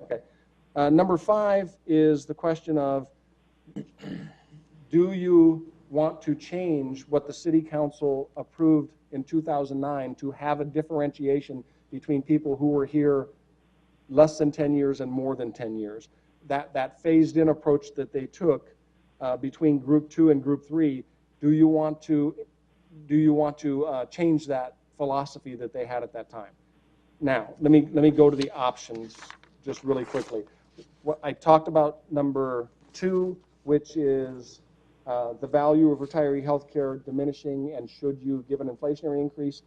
[SPEAKER 2] Okay. Number 5 is the question of, do you want to change what the city council approved in 2009 to have a differentiation between people who were here less than 10 years and more than 10 years? That phased in approach that they took between group 2 and group 3, do you want to change that philosophy that they had at that time? Now, let me go to the options just really quickly. What I talked about number 2, which is the value of retiree health care diminishing, and should you give an inflationary increase?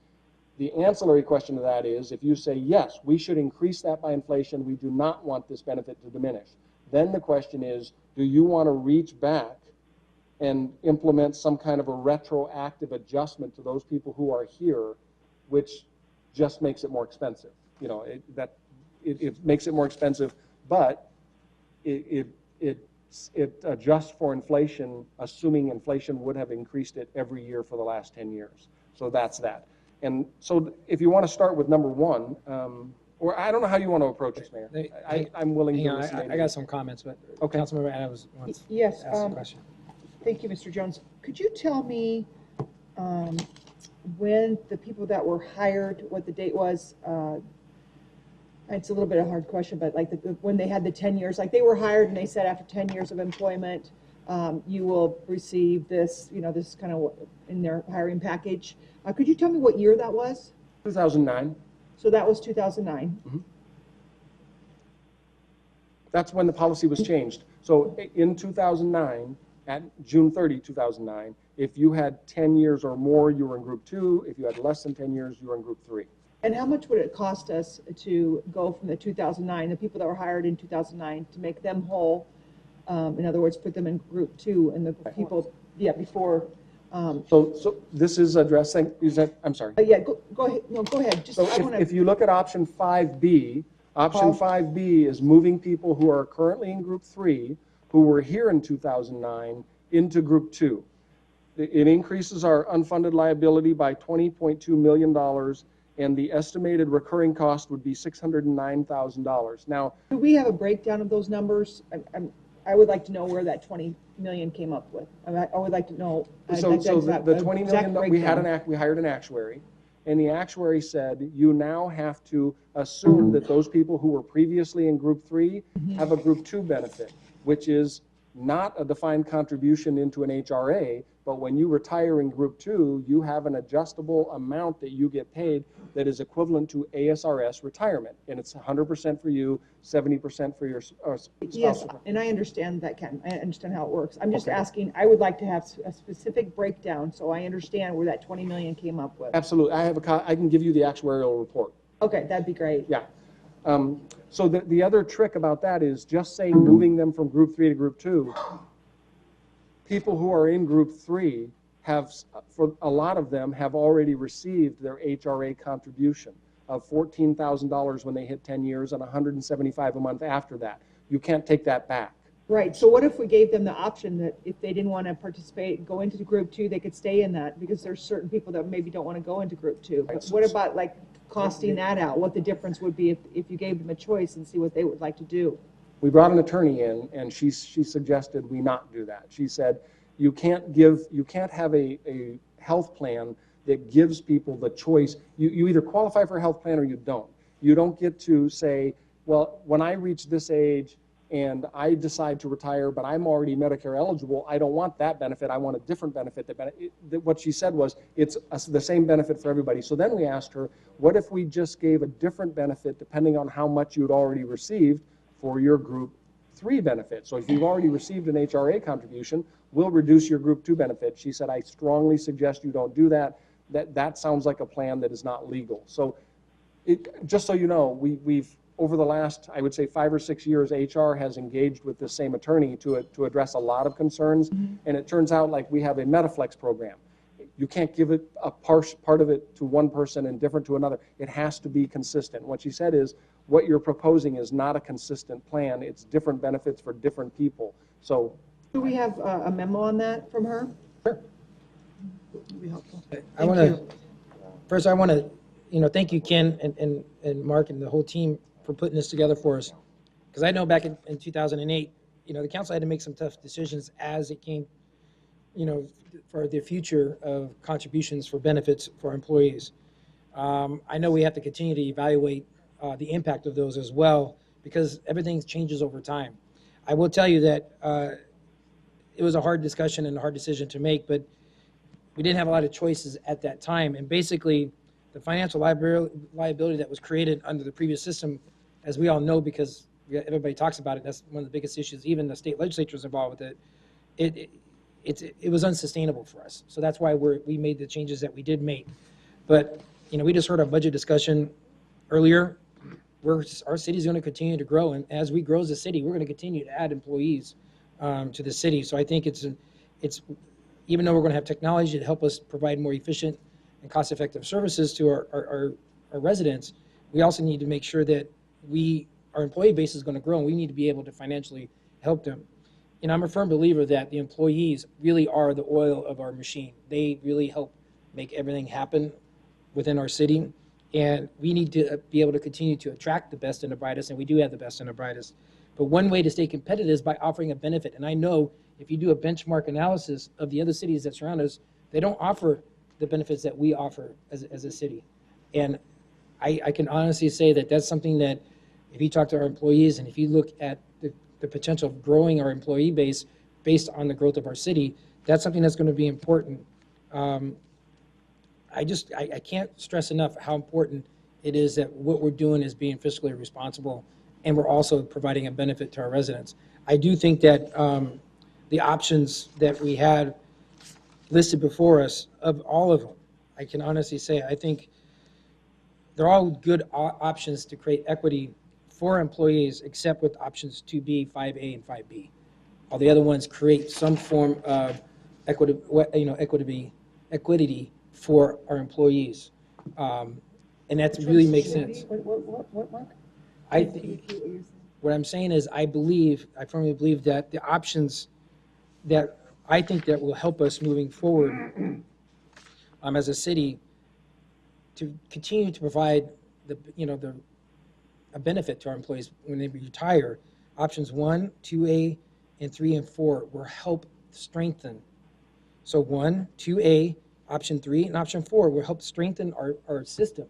[SPEAKER 2] The ancillary question to that is, if you say, yes, we should increase that by inflation, we do not want this benefit to diminish. Then the question is, do you want to reach back and implement some kind of a retroactive adjustment to those people who are here, which just makes it more expensive? You know, it makes it more expensive, but it adjusts for inflation, assuming inflation would have increased it every year for the last 10 years. So that's that. And so if you want to start with number 1, or I don't know how you want to approach this, Mayor. I'm willing
[SPEAKER 1] Hang
[SPEAKER 2] to
[SPEAKER 1] on,
[SPEAKER 2] listen.
[SPEAKER 1] I got some comments, but
[SPEAKER 2] Okay.
[SPEAKER 1] Councilmember Adams wants to
[SPEAKER 4] Yes,
[SPEAKER 1] ask a question.
[SPEAKER 4] thank you, Mr. Jones. Could you tell me when the people that were hired, what the date was? It's a little bit of a hard question, but like when they had the 10 years, like they were hired and they said after 10 years of employment, you will receive this, this kind of in their hiring package. Could you tell me what year that was?
[SPEAKER 2] 2009.
[SPEAKER 4] So that was 2009.
[SPEAKER 2] That's when the policy was changed. So in 2009, at June 30, 2009, if you had 10 years or more, you were in group 2. If you had less than 10 years, you were in group 3.
[SPEAKER 4] And how much would it cost us to go from the 2009, the people that were hired in 2009, to make them whole? In other words, put them in group 2 and the people, before.
[SPEAKER 2] So this is addressing, I'm sorry.
[SPEAKER 4] Yeah, go ahead. No, go ahead. Just,
[SPEAKER 2] So if you look at option 5B, option 5B is moving people who are currently in group 3, who were here in 2009, into group 2. It increases our unfunded liability by $20.2 million, and the estimated recurring cost would be $609,000. Now,
[SPEAKER 4] do we have a breakdown of those numbers? I would like to know where that 20 million came up with. I would like to know.
[SPEAKER 2] So the 20 million, we hired an actuary, and the actuary said, you now have to assume that those people who were previously in group 3 have a group 2 benefit, which is not a defined contribution into an HRA, but when you retire in group 2, you have an adjustable amount that you get paid that is equivalent to ASRS retirement, and it's 100% for you, 70% for your spouse.
[SPEAKER 4] Yes, and I understand that, Ken. I understand how it works. I'm just
[SPEAKER 2] Okay.
[SPEAKER 4] asking, I would like to have a specific breakdown so I understand where that 20 million came up with.
[SPEAKER 2] Absolutely. I can give you the actuarial report.
[SPEAKER 4] Okay, that'd be great.
[SPEAKER 2] Yeah. So the other trick about that is just saying moving them from group 3 to group 2. People who are in group 3 have, for a lot of them, have already received their HRA contribution of $14,000 when they hit 10 years and $175 a month after that. You can't take that back.
[SPEAKER 4] Right, so what if we gave them the option that if they didn't want to participate, go into the group 2, they could stay in that, because there's certain people that maybe don't want to go into group 2. But what about like costing that out, what the difference would be if you gave them a choice and see what they would like to do?
[SPEAKER 2] We brought an attorney in, and she suggested we not do that. She said, you can't have a health plan that gives people the choice. You either qualify for a health plan or you don't. You don't get to say, well, when I reach this age, and I decide to retire, but I'm already Medicare eligible, I don't want that benefit, I want a different benefit. What she said was, it's the same benefit for everybody. So then we asked her, what if we just gave a different benefit depending on how much you'd already received for your Group 3 benefit? So if you've already received an HRA contribution, we'll reduce your Group 2 benefit. She said, I strongly suggest you don't do that. That sounds like a plan that is not legal. So just so you know, we've over the last, I would say, 5 or 6 years, HR has engaged with the same attorney to address a lot of concerns. And it turns out like we have a Metaflex program. You can't give it a part of it to one person and different to another. It has to be consistent. What she said is, what you're proposing is not a consistent plan. It's different benefits for different people. So,
[SPEAKER 4] Do we have a memo on that from her?
[SPEAKER 1] Sure.
[SPEAKER 4] Would be helpful.
[SPEAKER 1] I want to, first I want to, thank you, Ken and Mark and the whole team for putting this together for us. Because I know back in 2008, the council had to make some tough decisions as it came, for the future of contributions for benefits for employees. I know we have to continue to evaluate the impact of those as well, because everything changes over time. I will tell you that it was a hard discussion and a hard decision to make, but we didn't have a lot of choices at that time. And basically, the financial liability that was created under the previous system, as we all know, because everybody talks about it, that's one of the biggest issues, even the state legislature is involved with it, it was unsustainable for us. So that's why we made the changes that we did make. But, we just heard our budget discussion earlier. Our city is going to continue to grow, and as we grow as a city, we're going to continue to add employees to the city. So I think it's even though we're going to have technology to help us provide more efficient and cost-effective services to our residents, we also need to make sure that our employee base is going to grow, and we need to be able to financially help them. I'm a firm believer that the employees really are the oil of our machine. They really help make everything happen within our city, and we need to be able to continue to attract the best and the brightest, and we do have the best and the brightest. But one way to stay competitive is by offering a benefit, and I know if you do a benchmark analysis of the other cities that surround us, they don't offer the benefits that we offer as a city. And I can honestly say that that's something that if you talk to our employees and if you look at the potential of growing our employee base based on the growth of our city, that's something that's going to be important. I can't stress enough how important it is that what we're doing is being fiscally responsible, and we're also providing a benefit to our residents. I do think that the options that we had listed before us, of all of them, I can honestly say, I think they're all good options to create equity for employees, except with options 2B, 5A, and 5B. All the other ones create some form of equity for our employees, and that really makes sense.
[SPEAKER 4] What, Mark?
[SPEAKER 1] I think what I'm saying is I firmly believe that the options that I think that will help us moving forward as a city to continue to provide a benefit to our employees when they retire. Options 1, 2A, and 3 and 4 will help strengthen. So 1, 2A, option 3, and option 4 will help strengthen our system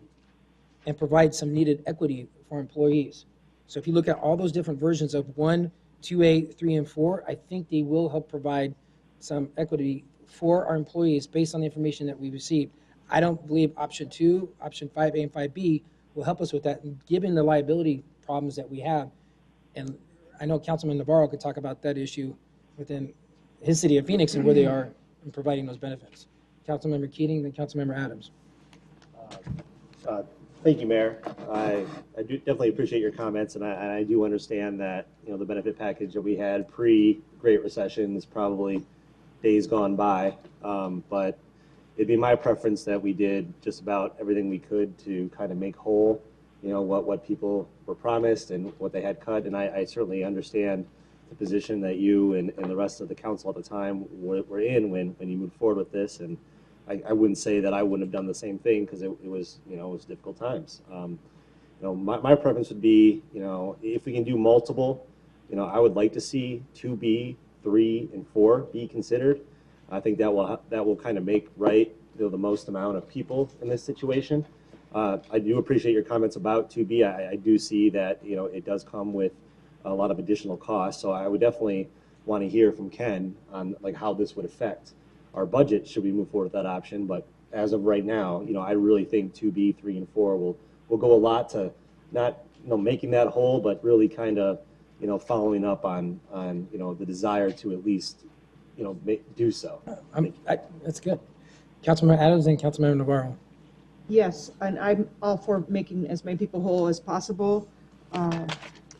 [SPEAKER 1] and provide some needed equity for employees. So if you look at all those different versions of 1, 2A, 3, and 4, I think they will help provide some equity for our employees based on the information that we received. I don't believe option 2, option 5A, and 5B will help us with that, given the liability problems that we have. And I know Councilman Navarro could talk about that issue within his city of Phoenix and where they are in providing those benefits. Councilmember Keating, then Councilmember Adams.
[SPEAKER 7] Thank you, Mayor. I do definitely appreciate your comments, and I do understand that the benefit package that we had pre-Great Recession is probably days gone by, but it'd be my preference that we did just about everything we could to kind of make whole, what people were promised and what they had cut. And I certainly understand the position that you and the rest of the council at the time were in when you moved forward with this. And I wouldn't say that I wouldn't have done the same thing, because it was difficult times. My preference would be, if we can do multiple, I would like to see 2B, 3, and 4 be considered. I think that will kind of make right the most amount of people in this situation. I do appreciate your comments about 2B. I do see that it does come with a lot of additional costs. So I would definitely want to hear from Ken on like how this would affect our budget should we move forward with that option. But as of right now, I really think 2B, 3, and 4 will go a lot to not making that whole, but really kind of following up on the desire to at least do so.
[SPEAKER 1] That's good. Councilmember Adams and Councilmember Navarro.
[SPEAKER 4] Yes, and I'm all for making as many people whole as possible.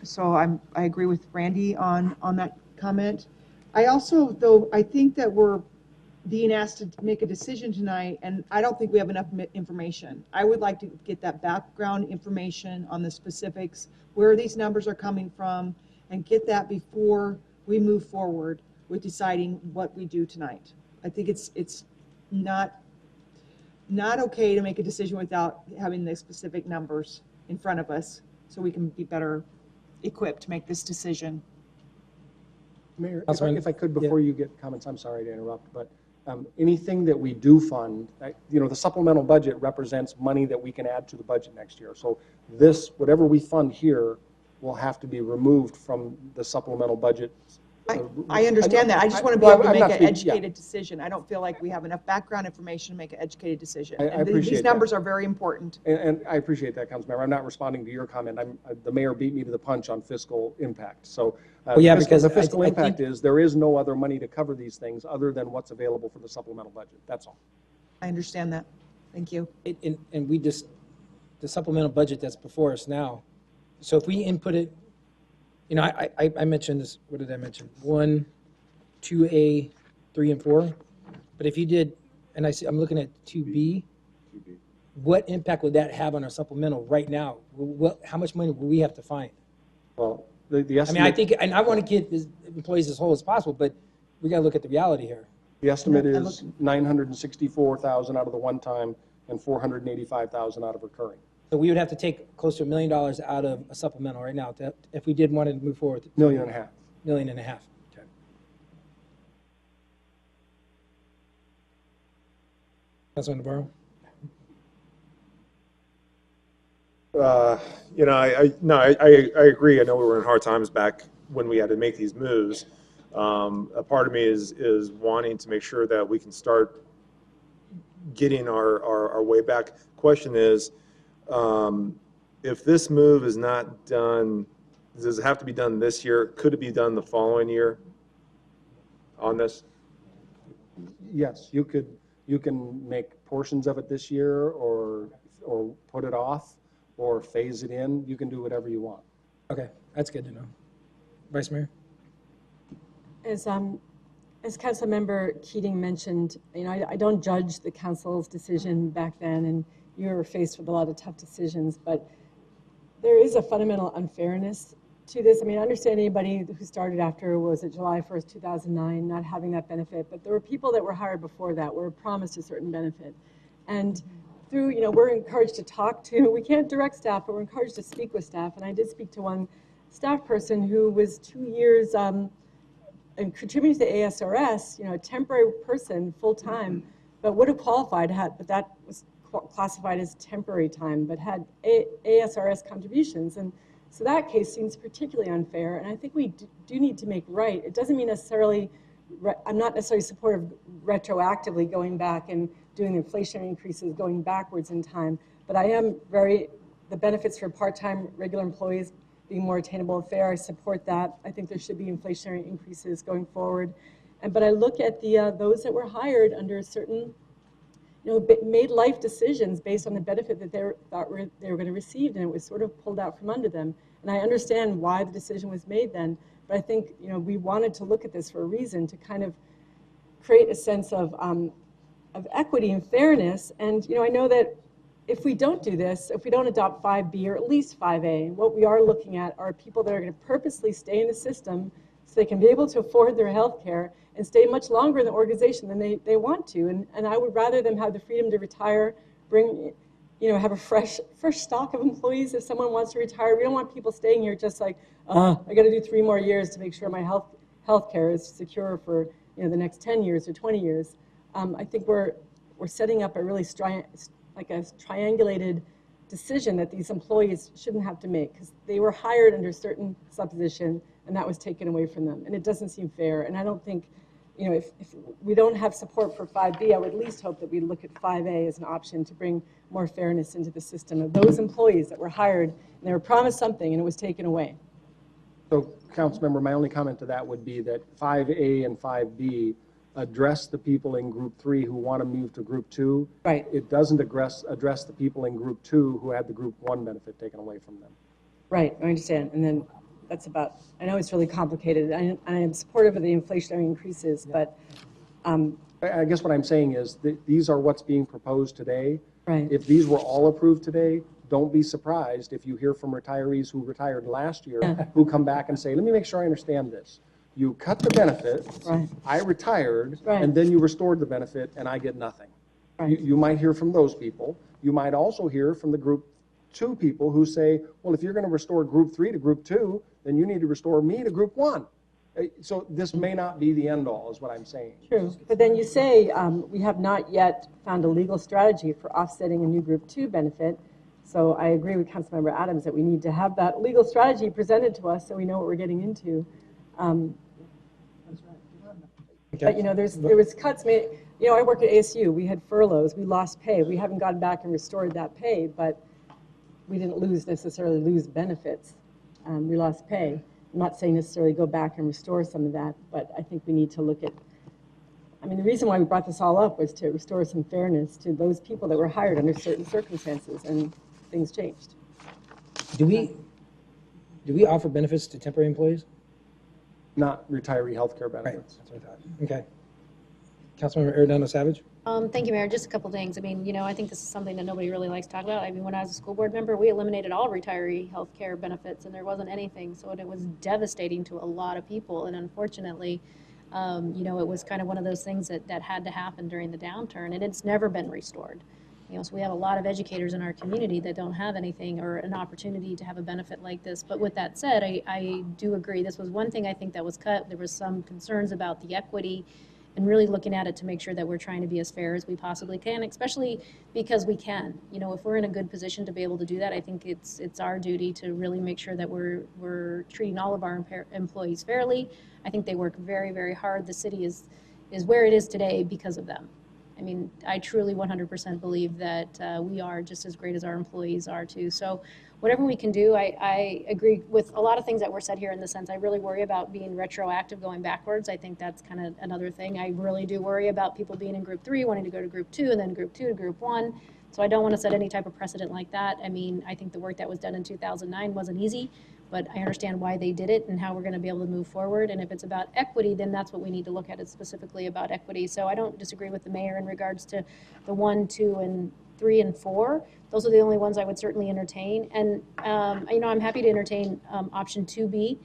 [SPEAKER 4] So I agree with Randy on that comment. I also, though, I think that we're being asked to make a decision tonight, and I don't think we have enough information. I would like to get that background information on the specifics, where these numbers are coming from, and get that before we move forward with deciding what we do tonight. I think it's not okay to make a decision without having the specific numbers in front of us so we can be better equipped to make this decision.
[SPEAKER 2] Mayor,
[SPEAKER 1] Councilman-
[SPEAKER 2] if I could, before you get comments, I'm sorry to interrupt, but anything that we do fund, the supplemental budget represents money that we can add to the budget next year. So this, whatever we fund here, will have to be removed from the supplemental budget.
[SPEAKER 4] I understand that. I just want to be able to make an educated decision. I don't feel like we have enough background information to make an educated decision.
[SPEAKER 2] I
[SPEAKER 4] And
[SPEAKER 2] appreciate
[SPEAKER 4] these
[SPEAKER 2] that.
[SPEAKER 4] numbers are very important.
[SPEAKER 2] And I appreciate that, Councilmember. I'm not responding to your comment. The mayor beat me to the punch on fiscal impact. So
[SPEAKER 1] because
[SPEAKER 2] the fiscal
[SPEAKER 1] I
[SPEAKER 2] impact
[SPEAKER 1] think-
[SPEAKER 2] is there is no other money to cover these things other than what's available for the supplemental budget. That's all.
[SPEAKER 4] I understand that. Thank you.
[SPEAKER 1] And we just, the supplemental budget that's before us now, so if we input it, I mentioned this, what did I mention? 1, 2A, 3, and 4. But if you did, and I'm looking at 2B, what impact would that have on our supplemental right now? How much money will we have to find?
[SPEAKER 2] Well, the
[SPEAKER 1] I
[SPEAKER 2] estimate.
[SPEAKER 1] mean, I think, and I want to get employees as whole as possible, but we got to look at the reality here.
[SPEAKER 2] The estimate is 964,000 out of the one-time and 485,000 out of recurring.
[SPEAKER 1] So we would have to take close to $1 million out of a supplemental right now if we did want to move forward.
[SPEAKER 2] $1.5 million.
[SPEAKER 1] $1.5 million. Okay. Councilman Navarro?
[SPEAKER 9] I agree. I know we were in hard times back when we had to make these moves. A part of me is wanting to make sure that we can start getting our way back. Question is, if this move is not done, does it have to be done this year? Could it be done the following year on this?
[SPEAKER 2] Yes, you can make portions of it this year or put it off or phase it in. You can do whatever you want.
[SPEAKER 1] Okay, that's good to know. Vice Mayor?
[SPEAKER 6] As Councilmember Keating mentioned, I don't judge the council's decision back then, and you were faced with a lot of tough decisions, but there is a fundamental unfairness to this. I mean, I understand anybody who started after, was it July 1st, 2009, not having that benefit, but there were people that were hired before that were promised a certain benefit. And through, we're encouraged to talk to, we can't direct staff, but we're encouraged to speak with staff. And I did speak to one staff person who was 2 years and contributing to the ASRS, a temporary person, full-time, but would have qualified, but that was classified as temporary time, but had ASRS contributions. And so that case seems particularly unfair, and I think we do need to make right. It doesn't mean necessarily, I'm not necessarily supportive retroactively going back and doing the inflationary increases going backwards in time, but I am the benefits for part-time regular employees being more attainable and fair, I support that. I think there should be inflationary increases going forward. But I look at those that were hired under certain, made life decisions based on the benefit that they thought they were going to receive, and it was sort of pulled out from under them. And I understand why the decision was made then, but I think we wanted to look at this for a reason, to kind of create a sense of equity and fairness. And I know that if we don't do this, if we don't adopt 5B or at least 5A, what we are looking at are people that are going to purposely stay in the system so they can be able to afford their health care and stay much longer in the organization than they want to. And I would rather them have the freedom to retire, have a fresh stock of employees if someone wants to retire. We don't want people staying here just like, I got to do 3 more years to make sure my health care is secure for the next 10 years or 20 years. I think we're setting up a really triangulated decision that these employees shouldn't have to make, because they were hired under a certain supposition, and that was taken away from them. And it doesn't seem fair, and I don't think, you know, if we don't have support for 5B, I would at least hope that we look at 5A as an option to bring more fairness into the system of those employees that were hired, and they were promised something, and it was taken away.
[SPEAKER 2] So, Councilmember, my only comment to that would be that 5A and 5B address the people in Group 3 who want to move to Group 2.
[SPEAKER 6] Right.
[SPEAKER 2] It doesn't address the people in Group 2 who had the Group 1 benefit taken away from them.
[SPEAKER 6] Right, I understand. And then that's about, I know it's really complicated. I am supportive of the inflationary increases, but.
[SPEAKER 2] I guess what I'm saying is that these are what's being proposed today.
[SPEAKER 6] Right.
[SPEAKER 2] If these were all approved today, don't be surprised if you hear from retirees who retired last year who come back and say, let me make sure I understand this. You cut the benefit,
[SPEAKER 6] Right.
[SPEAKER 2] I retired,
[SPEAKER 6] Right.
[SPEAKER 2] and then you restored the benefit, and I get nothing.
[SPEAKER 6] Right.
[SPEAKER 2] You might hear from those people. You might also hear from the Group 2 people who say, well, if you're going to restore Group 3 to Group 2, then you need to restore me to Group 1. So this may not be the end all, is what I'm saying.
[SPEAKER 6] True, but then you say we have not yet found a legal strategy for offsetting a new Group 2 benefit. So I agree with Councilmember Adams that we need to have that legal strategy presented to us so we know what we're getting into. But you know, there was cuts made. You know, I work at ASU. We had furloughs. We lost pay. We haven't gone back and restored that pay, but we didn't necessarily lose benefits. We lost pay. I'm not saying necessarily go back and restore some of that, but I think we need to look at, I mean, the reason why we brought this all up was to restore some fairness to those people that were hired under certain circumstances, and things changed.
[SPEAKER 1] Do we offer benefits to temporary employees?
[SPEAKER 2] Not retiree health care
[SPEAKER 1] Right,
[SPEAKER 2] benefits.
[SPEAKER 1] that's what I thought. Okay. Councilmember Arredondo Savage?
[SPEAKER 8] Thank you, Mayor. Just a couple things. I mean, you know, I think this is something that nobody really likes to talk about. I mean, when I was a school board member, we eliminated all retiree health care benefits, and there wasn't anything. So it was devastating to a lot of people. And unfortunately, you know, it was kind of one of those things that had to happen during the downturn, and it's never been restored. You know, so we have a lot of educators in our community that don't have anything or an opportunity to have a benefit like this. But with that said, I do agree. This was one thing I think that was cut. There was some concerns about the equity and really looking at it to make sure that we're trying to be as fair as we possibly can, especially because we can. You know, if we're in a good position to be able to do that, I think it's our duty to really make sure that we're treating all of our employees fairly. I think they work very, very hard. The city is where it is today because of them. I mean, I truly 100% believe that we are just as great as our employees are too. So whatever we can do, I agree with a lot of things that were said here in the sense I really worry about being retroactive going backwards. I think that's kind of another thing. I really do worry about people being in Group 3, wanting to go to Group 2, and then Group 2 to Group 1. So I don't want to set any type of precedent like that. I mean, I think the work that was done in 2009 wasn't easy, but I understand why they did it and how we're going to be able to move forward. And if it's about equity, then that's what we need to look at, is specifically about equity. So I don't disagree with the mayor in regards to the 1, 2, and 3, and 4. Those are the only ones I would certainly entertain. And, you know, I'm happy to entertain option 2B.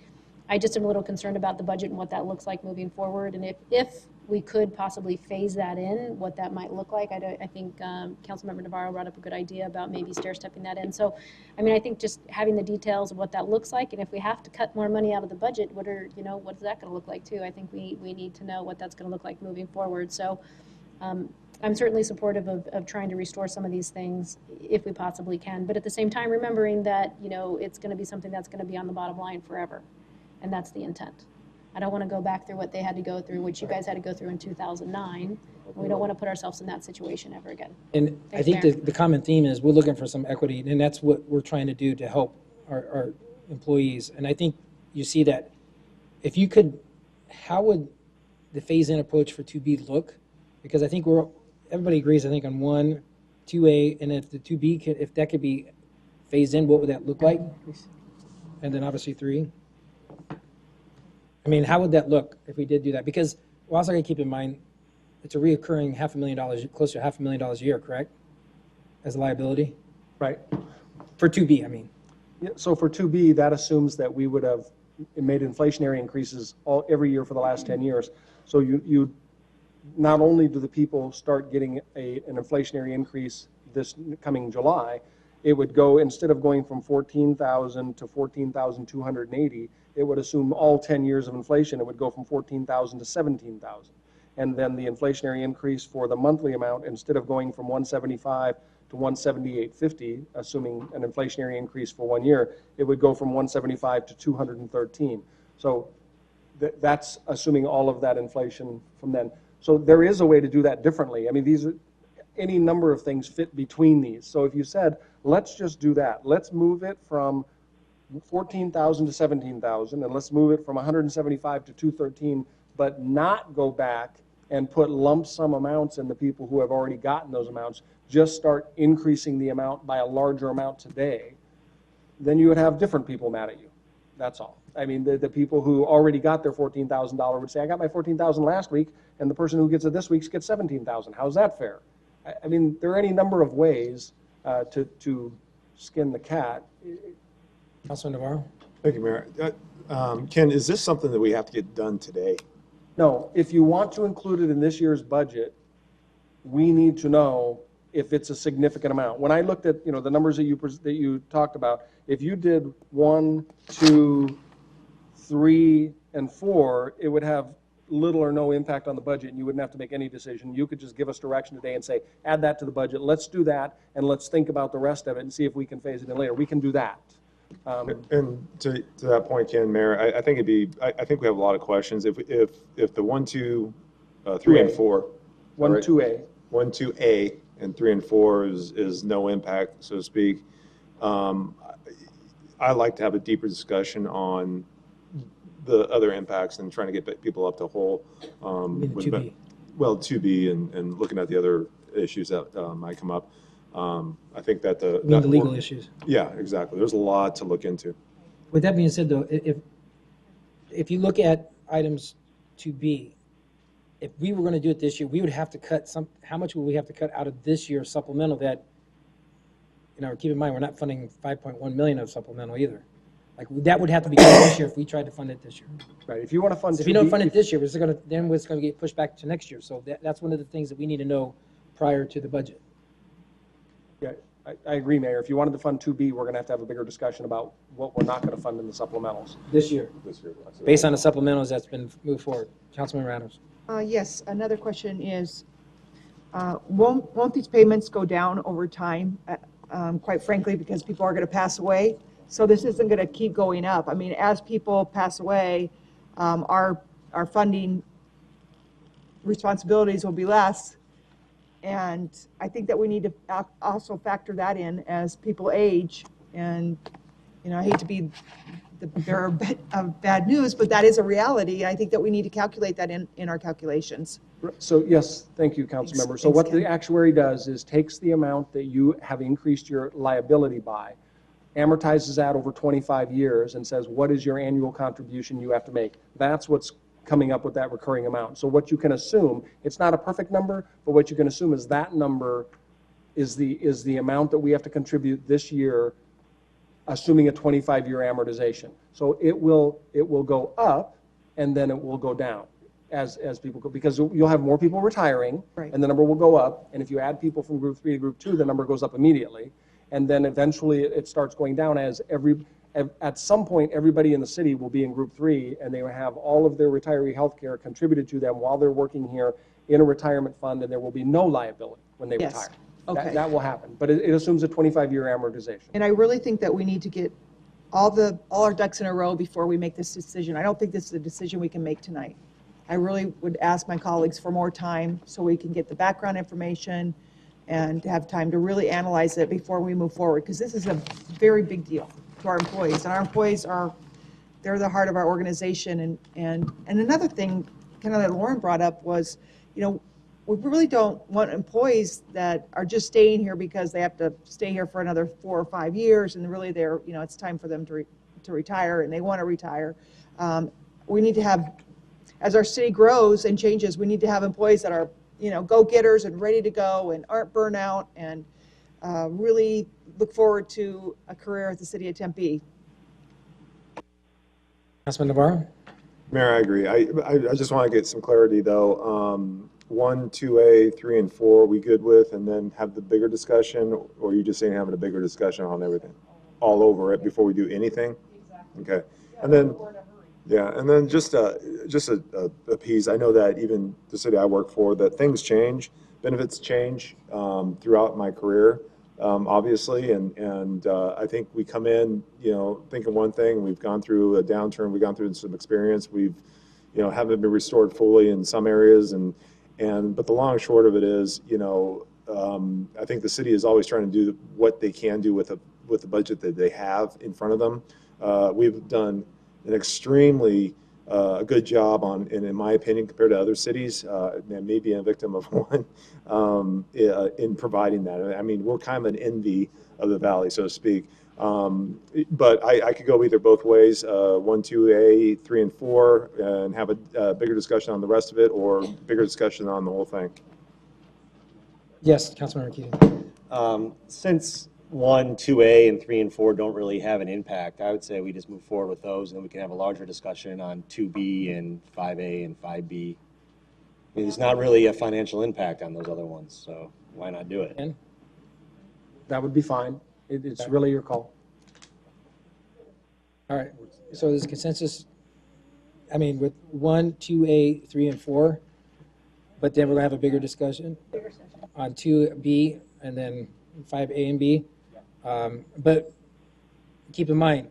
[SPEAKER 8] I just am a little concerned about the budget and what that looks like moving forward. And if we could possibly phase that in, what that might look like. I think Councilmember Navarro brought up a good idea about maybe stair-stepping that in. So, I mean, I think just having the details of what that looks like, and if we have to cut more money out of the budget, what is that going to look like too? I think we need to know what that's going to look like moving forward. So, I'm certainly supportive of trying to restore some of these things if we possibly can. But at the same time, remembering that, you know, it's going to be something that's going to be on the bottom line forever. And that's the intent. I don't want to go back through what they had to go through, which you guys had to go through in 2009. We don't want to put ourselves in that situation ever again.
[SPEAKER 1] And I
[SPEAKER 8] Thanks,
[SPEAKER 1] think
[SPEAKER 8] Mayor.
[SPEAKER 1] the common theme is we're looking for some equity, and that's what we're trying to do to help our employees. And I think you see that if you could, how would the phase-in approach for 2B look? Because I think everybody agrees, I think, on 1, 2A, and if the 2B, if that could be phased in, what would that look like? And then obviously 3. I mean, how would that look if we did do that? Because we're also going to keep in mind, it's a reoccurring $500,000, close to $500,000 a year, correct? As a liability?
[SPEAKER 2] Right.
[SPEAKER 1] For 2B, I mean.
[SPEAKER 2] Yeah, so for 2B, that assumes that we would have made inflationary increases every year for the last 10 years. So you not only do the people start getting an inflationary increase this coming July, it would go, instead of going from 14,000 to 14,280, it would assume all 10 years of inflation, it would go from 14,000 to 17,000. And then the inflationary increase for the monthly amount, instead of going from 175 to 178.50, assuming an inflationary increase for 1 year, it would go from 175 to 213. So that's assuming all of that inflation from then. So there is a way to do that differently. I mean, these are, any number of things fit between these. So if you said, let's just do that, let's move it from 14,000 to 17,000, and let's move it from 175 to 213, but not go back and put lump sum amounts in the people who have already gotten those amounts, just start increasing the amount by a larger amount today, then you would have different people mad at you. That's all. I mean, the people who already got their $14,000 would say, I got my $14,000 last week, and the person who gets it this week gets $17,000. How's that fair? I mean, there are any number of ways to skin the cat.
[SPEAKER 1] Councilman Navarro?
[SPEAKER 9] Thank you, Mayor. Ken, is this something that we have to get done today?
[SPEAKER 2] No, if you want to include it in this year's budget, we need to know if it's a significant amount. When I looked at, the numbers that you talked about, if you did 1, 2, 3, and 4, it would have little or no impact on the budget, and you wouldn't have to make any decision. You could just give us direction today and say, add that to the budget. Let's do that, and let's think about the rest of it and see if we can phase it in later. We can do that.
[SPEAKER 9] And to that point, Ken, Mayor, I think I think we have a lot of questions. If the 1, 2, 3, and 4,
[SPEAKER 2] 1,
[SPEAKER 9] right?
[SPEAKER 2] 2A.
[SPEAKER 9] 1, 2A, and 3 and 4 is no impact, so to speak. I like to have a deeper discussion on the other impacts and trying to get people up to whole.
[SPEAKER 1] mean 2B?
[SPEAKER 9] Well, 2B and looking at the other issues that might come up. I think that
[SPEAKER 1] You mean the legal issues?
[SPEAKER 9] Yeah, exactly. There's a lot to look into.
[SPEAKER 1] With that being said, though, if you look at items 2B, if we were going to do it this year, we would have to cut how much would we have to cut out of this year's supplemental that, keep in mind, we're not funding 5.1 million of supplemental either. Like, that would have to be cut this year if we tried to fund it this year.
[SPEAKER 2] Right. If you want to fund 2B.
[SPEAKER 1] If you don't fund it this year, then it's going to get pushed back to next year. So that's one of the things that we need to know prior to the budget.
[SPEAKER 2] Yeah, I agree, Mayor. If you wanted to fund 2B, we're going to have a bigger discussion about what we're not going to fund in the supplementals.
[SPEAKER 1] This year, based on the supplementals that's been moved forward. Councilman Adams.
[SPEAKER 4] Yes, another question is, won't these payments go down over time, quite frankly, because people are going to pass away? So this isn't going to keep going up. I mean, as people pass away, our funding responsibilities will be less. And I think that we need to also factor that in as people age. And, I hate to be the bearer of bad news, but that is a reality. I think that we need to calculate that in our calculations.
[SPEAKER 2] So yes, thank you, Councilmember. So what the actuary does is takes the amount that you have increased your liability by, amortizes that over 25 years, and says, what is your annual contribution you have to make? That's what's coming up with that recurring amount. So what you can assume, it's not a perfect number, but what you can assume is that number is the amount that we have to contribute this year, assuming a 25-year amortization. So it will go up, and then it will go down as people go, because you'll have more people retiring,
[SPEAKER 4] Right.
[SPEAKER 2] and the number will go up. And if you add people from group 3 to group 2, the number goes up immediately. And then eventually it starts going down as at some point, everybody in the city will be in group 3, and they will have all of their retiree health care contributed to them while they're working here in a retirement fund, and there will be no liability when they
[SPEAKER 4] Yes.
[SPEAKER 2] retire.
[SPEAKER 4] Okay.
[SPEAKER 2] That will happen, but it assumes a 25-year amortization.
[SPEAKER 4] And I really think that we need to get all our ducks in a row before we make this decision. I don't think this is a decision we can make tonight. I really would ask my colleagues for more time so we can get the background information and have time to really analyze it before we move forward, because this is a very big deal to our employees. And our employees they're the heart of our organization. And another thing kind of that Lauren brought up was, we really don't want employees that are just staying here because they have to stay here for another 4 or 5 years, and really it's time for them to retire, and they want to retire. We need to have, as our city grows and changes, we need to have employees that are, go-getters and ready to go and aren't burnout and really look forward to a career at the city of Tempe.
[SPEAKER 1] Councilman Navarro.
[SPEAKER 9] Mayor, I agree. I just want to get some clarity, though. 1, 2A, 3, and 4, we good with, and then have the bigger discussion, or are you just saying having a bigger discussion on everything, all over it before we do anything? Exactly. Okay. And then, yeah, and then just a piece. I know that even the city I work for, that things change, benefits change throughout my career. obviously, and I think we come in, thinking one thing. We've gone through a downturn. We've gone through some experience. We've, haven't been restored fully in some areas, but the long and short of it is, I think the city is always trying to do what they can do with the budget that they have in front of them. We've done an extremely good job in my opinion, compared to other cities, and maybe a victim of one, in providing that. I mean, we're kind of an envy of the valley, so to speak. But I could go either both ways, 1, 2A, 3, and 4, and have a bigger discussion on the rest of it, or bigger discussion on the whole thing.
[SPEAKER 1] Yes, Councilmember Keating.
[SPEAKER 7] Since 1, 2A, and 3 and 4 don't really have an impact, I would say we just move forward with those, and then we can have a larger discussion on 2B and 5A and 5B. I mean, there's not really a financial impact on those other ones, so why not do it?
[SPEAKER 1] Ken?
[SPEAKER 2] That would be fine. It's really your call.
[SPEAKER 1] All right, so there's consensus, I mean, with 1, 2A, 3, and 4, but then we're gonna have a bigger discussion on 2B and then 5A and B. But keep in mind,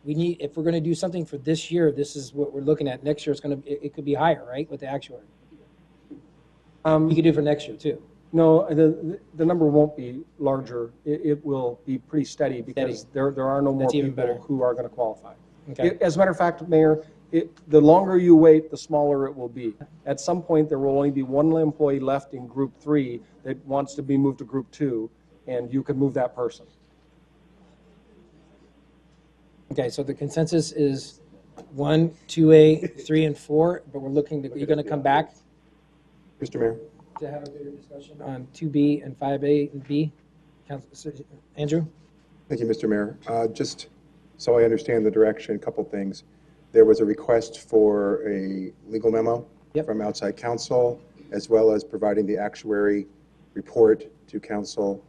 [SPEAKER 1] if we're gonna do something for this year, this is what we're looking at. Next year, it could be higher, right, with the actuary? You could do it for next year, too.
[SPEAKER 2] No, the number won't be larger. It will be pretty steady because there are no more
[SPEAKER 1] That's even better.
[SPEAKER 2] people who are going to qualify.
[SPEAKER 1] Okay.
[SPEAKER 2] As a matter of fact, Mayor, the longer you wait, the smaller it will be. At some point, there will only be one employee left in Group 3 that wants to be moved to Group 2, and you can move that person.
[SPEAKER 1] Okay, so the consensus is 1, 2A, 3, and 4, but you're gonna come back
[SPEAKER 9] Mr. Mayor?
[SPEAKER 1] to have a bigger discussion on 2B and 5A and B? Andrew?
[SPEAKER 10] Thank you, Mr. Mayor. Just so I understand the direction, a couple things. There was a request for a legal memo from outside counsel, as well as providing the actuary report to council,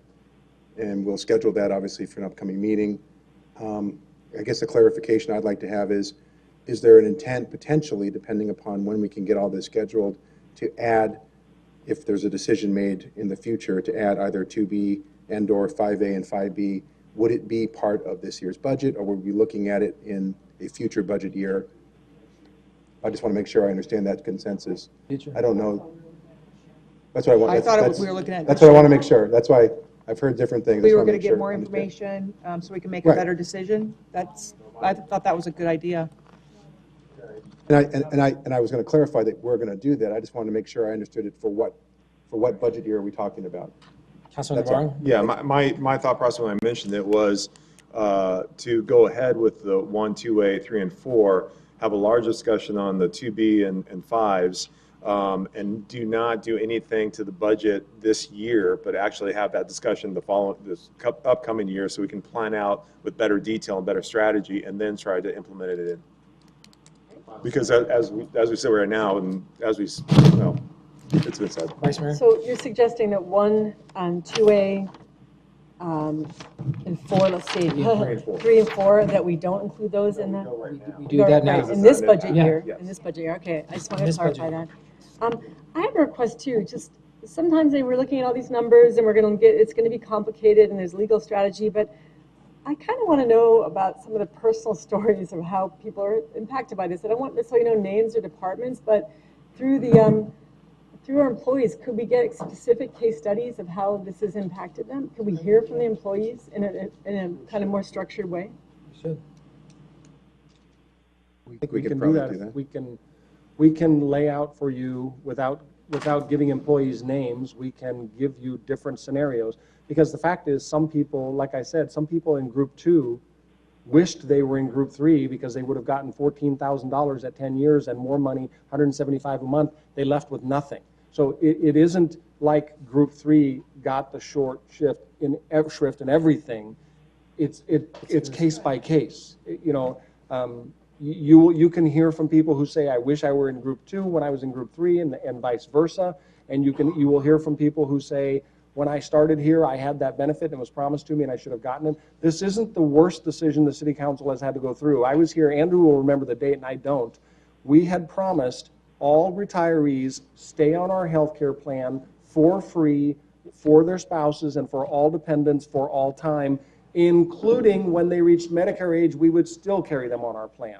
[SPEAKER 10] and we'll schedule that obviously for an upcoming meeting. I guess the clarification I'd like to have is there an intent potentially, depending upon when we can get all this scheduled, to add, if there's a decision made in the future, to add either 2B and or 5A and 5B, would it be part of this year's budget, or will we be looking at it in a future budget year? I just want to make sure I understand that consensus.
[SPEAKER 1] Future.
[SPEAKER 10] I don't know. That's what I want.
[SPEAKER 4] I thought we were looking at.
[SPEAKER 10] That's what I want to make sure. That's why I've heard different things.
[SPEAKER 4] We
[SPEAKER 10] I
[SPEAKER 4] were
[SPEAKER 10] just
[SPEAKER 4] going
[SPEAKER 10] wanna
[SPEAKER 4] to
[SPEAKER 10] make
[SPEAKER 4] get
[SPEAKER 10] sure
[SPEAKER 4] more
[SPEAKER 10] I understand.
[SPEAKER 4] information, so we can make a
[SPEAKER 10] Right.
[SPEAKER 4] better decision. I thought that was a good idea.
[SPEAKER 10] And I was going to clarify that we're going to do that. I just wanted to make sure I understood it for what budget year are we talking about?
[SPEAKER 1] Councilman
[SPEAKER 10] That's all.
[SPEAKER 1] Navarro?
[SPEAKER 9] Yeah, my thought process when I mentioned it was to go ahead with the 1, 2A, 3, and 4, have a large discussion on the 2B and 5s, and do not do anything to the budget this year, but actually have that discussion this upcoming year, so we can plan out with better detail and better strategy, and then try to implement it in. Because as we sit right now, and it's been said.
[SPEAKER 1] Vice Mayor?
[SPEAKER 6] So you're suggesting that 1, 2A, and 4, let's see, 3 and 4, that we don't include those in the?
[SPEAKER 1] We do that now.
[SPEAKER 6] Right, in this budget
[SPEAKER 1] Yeah.
[SPEAKER 6] year,
[SPEAKER 9] Yes.
[SPEAKER 6] in this budget year, okay, I just want
[SPEAKER 1] In
[SPEAKER 6] to
[SPEAKER 1] this budget
[SPEAKER 6] clarify that. I have a request too, just sometimes we're looking at all these numbers and it's gonna be complicated and there's legal strategy, but I kind of want to know about some of the personal stories of how people are impacted by this. I don't want necessarily know names or departments, but through our employees, could we get specific case studies of how this has impacted them? Could we hear from the employees in a kind of more structured way?
[SPEAKER 1] Should.
[SPEAKER 10] I think we
[SPEAKER 2] can
[SPEAKER 10] could
[SPEAKER 2] do
[SPEAKER 10] probably
[SPEAKER 2] that.
[SPEAKER 10] do that.
[SPEAKER 2] We can lay out for you without giving employees names. We can give you different scenarios, because the fact is, some people, like I said, some people in Group 2 wished they were in Group 3 because they would have gotten $14,000 at 10 years and more money, $175 a month. They left with nothing. So it isn't like Group 3 got the short shrift in everything. It's case by case. You can hear from people who say, I wish I were in Group 2 when I was in Group 3, and vice versa. And you will hear from people who say, when I started here, I had that benefit and it was promised to me and I should have gotten it. This isn't the worst decision the city council has had to go through. I was here, Andrew will remember the date and I don't. We had promised all retirees stay on our health care plan for free for their spouses and for all dependents for all time, including when they reached Medicare age, we would still carry them on our plan.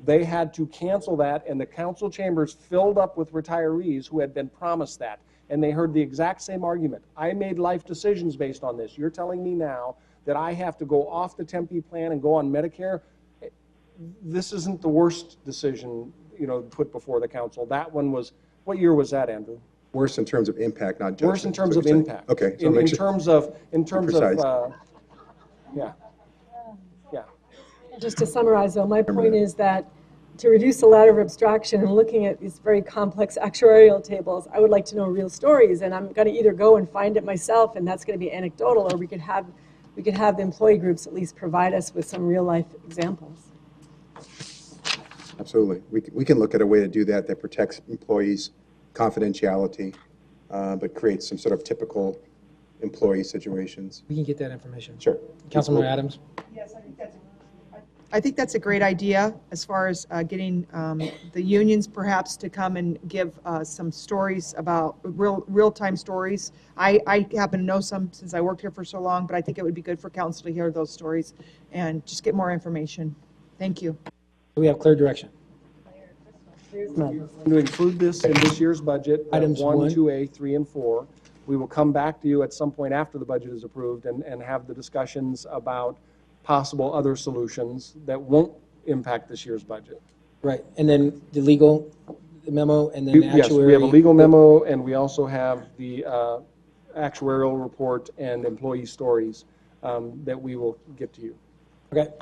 [SPEAKER 2] They had to cancel that, and the council chambers filled up with retirees who had been promised that. And they heard the exact same argument. I made life decisions based on this. You're telling me now that I have to go off the Tempe plan and go on Medicare? This isn't the worst decision, put before the council. That one was, what year was that, Andrew?
[SPEAKER 10] Worse in terms of impact, not judgment.
[SPEAKER 2] Worse in terms
[SPEAKER 10] is
[SPEAKER 2] of
[SPEAKER 10] what you're saying.
[SPEAKER 2] impact.
[SPEAKER 10] Okay. So
[SPEAKER 2] In
[SPEAKER 10] make sure-
[SPEAKER 2] terms of,
[SPEAKER 10] precise.
[SPEAKER 2] yeah.
[SPEAKER 6] Just to summarize, though, my point is that to reduce the ladder of abstraction and looking at these very complex actuarial tables, I would like to know real stories, and I'm going to either go and find it myself, and that's going to be anecdotal, or we could have the employee groups at least provide us with some real life examples.
[SPEAKER 10] Absolutely. We can look at a way to do that that protects employees' confidentiality, but creates some sort of typical employee situations.
[SPEAKER 1] We can get that information.
[SPEAKER 10] Sure.
[SPEAKER 1] Councilmember Adams?
[SPEAKER 4] Yes, I think that's a great idea as far as getting the unions perhaps to come and give some stories about real-time stories. I happen to know some since I worked here for so long, but I think it would be good for council to hear those stories and just get more information. Thank you.
[SPEAKER 1] We have clear direction.
[SPEAKER 2] I'm going to include this in this year's budget,
[SPEAKER 1] Items
[SPEAKER 2] 1,
[SPEAKER 1] 1.
[SPEAKER 2] 2A, 3, and 4. We will come back to you at some point after the budget is approved and have the discussions about possible other solutions that won't impact this year's budget.
[SPEAKER 1] Right, and then the legal memo, and then the
[SPEAKER 2] Yes, we have a
[SPEAKER 1] actuary.
[SPEAKER 2] legal memo, and we also have the actuarial report and employee stories that we will get to you.
[SPEAKER 1] Okay.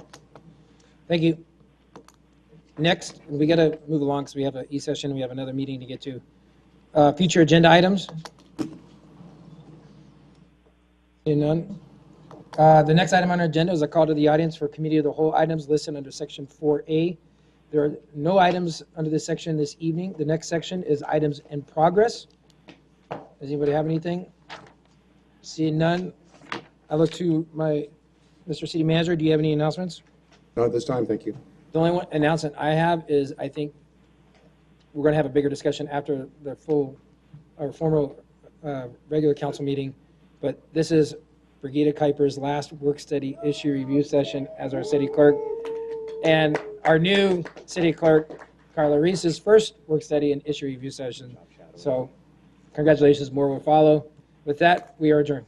[SPEAKER 1] Thank you. Next, we got to move along because we have an E-session, we have another meeting to get to. Future agenda items? Seeing none. The next item on our agenda is a call to the audience for committee of the whole items listed under section 4A. There are no items under this section this evening. The next section is items in progress. Does anybody have anything? Seeing none, I look to my Mr. City Manager. Do you have any announcements?
[SPEAKER 10] No, at this time, thank you.
[SPEAKER 1] The only one announcement I have is I think we're going to have a bigger discussion after the full or formal regular council meeting. But this is Brigida Kuiper's last work study issue review session as our city clerk. And our new city clerk, Carla Reese's first work study and issue review session. So congratulations, more will follow. With that, we are adjourned.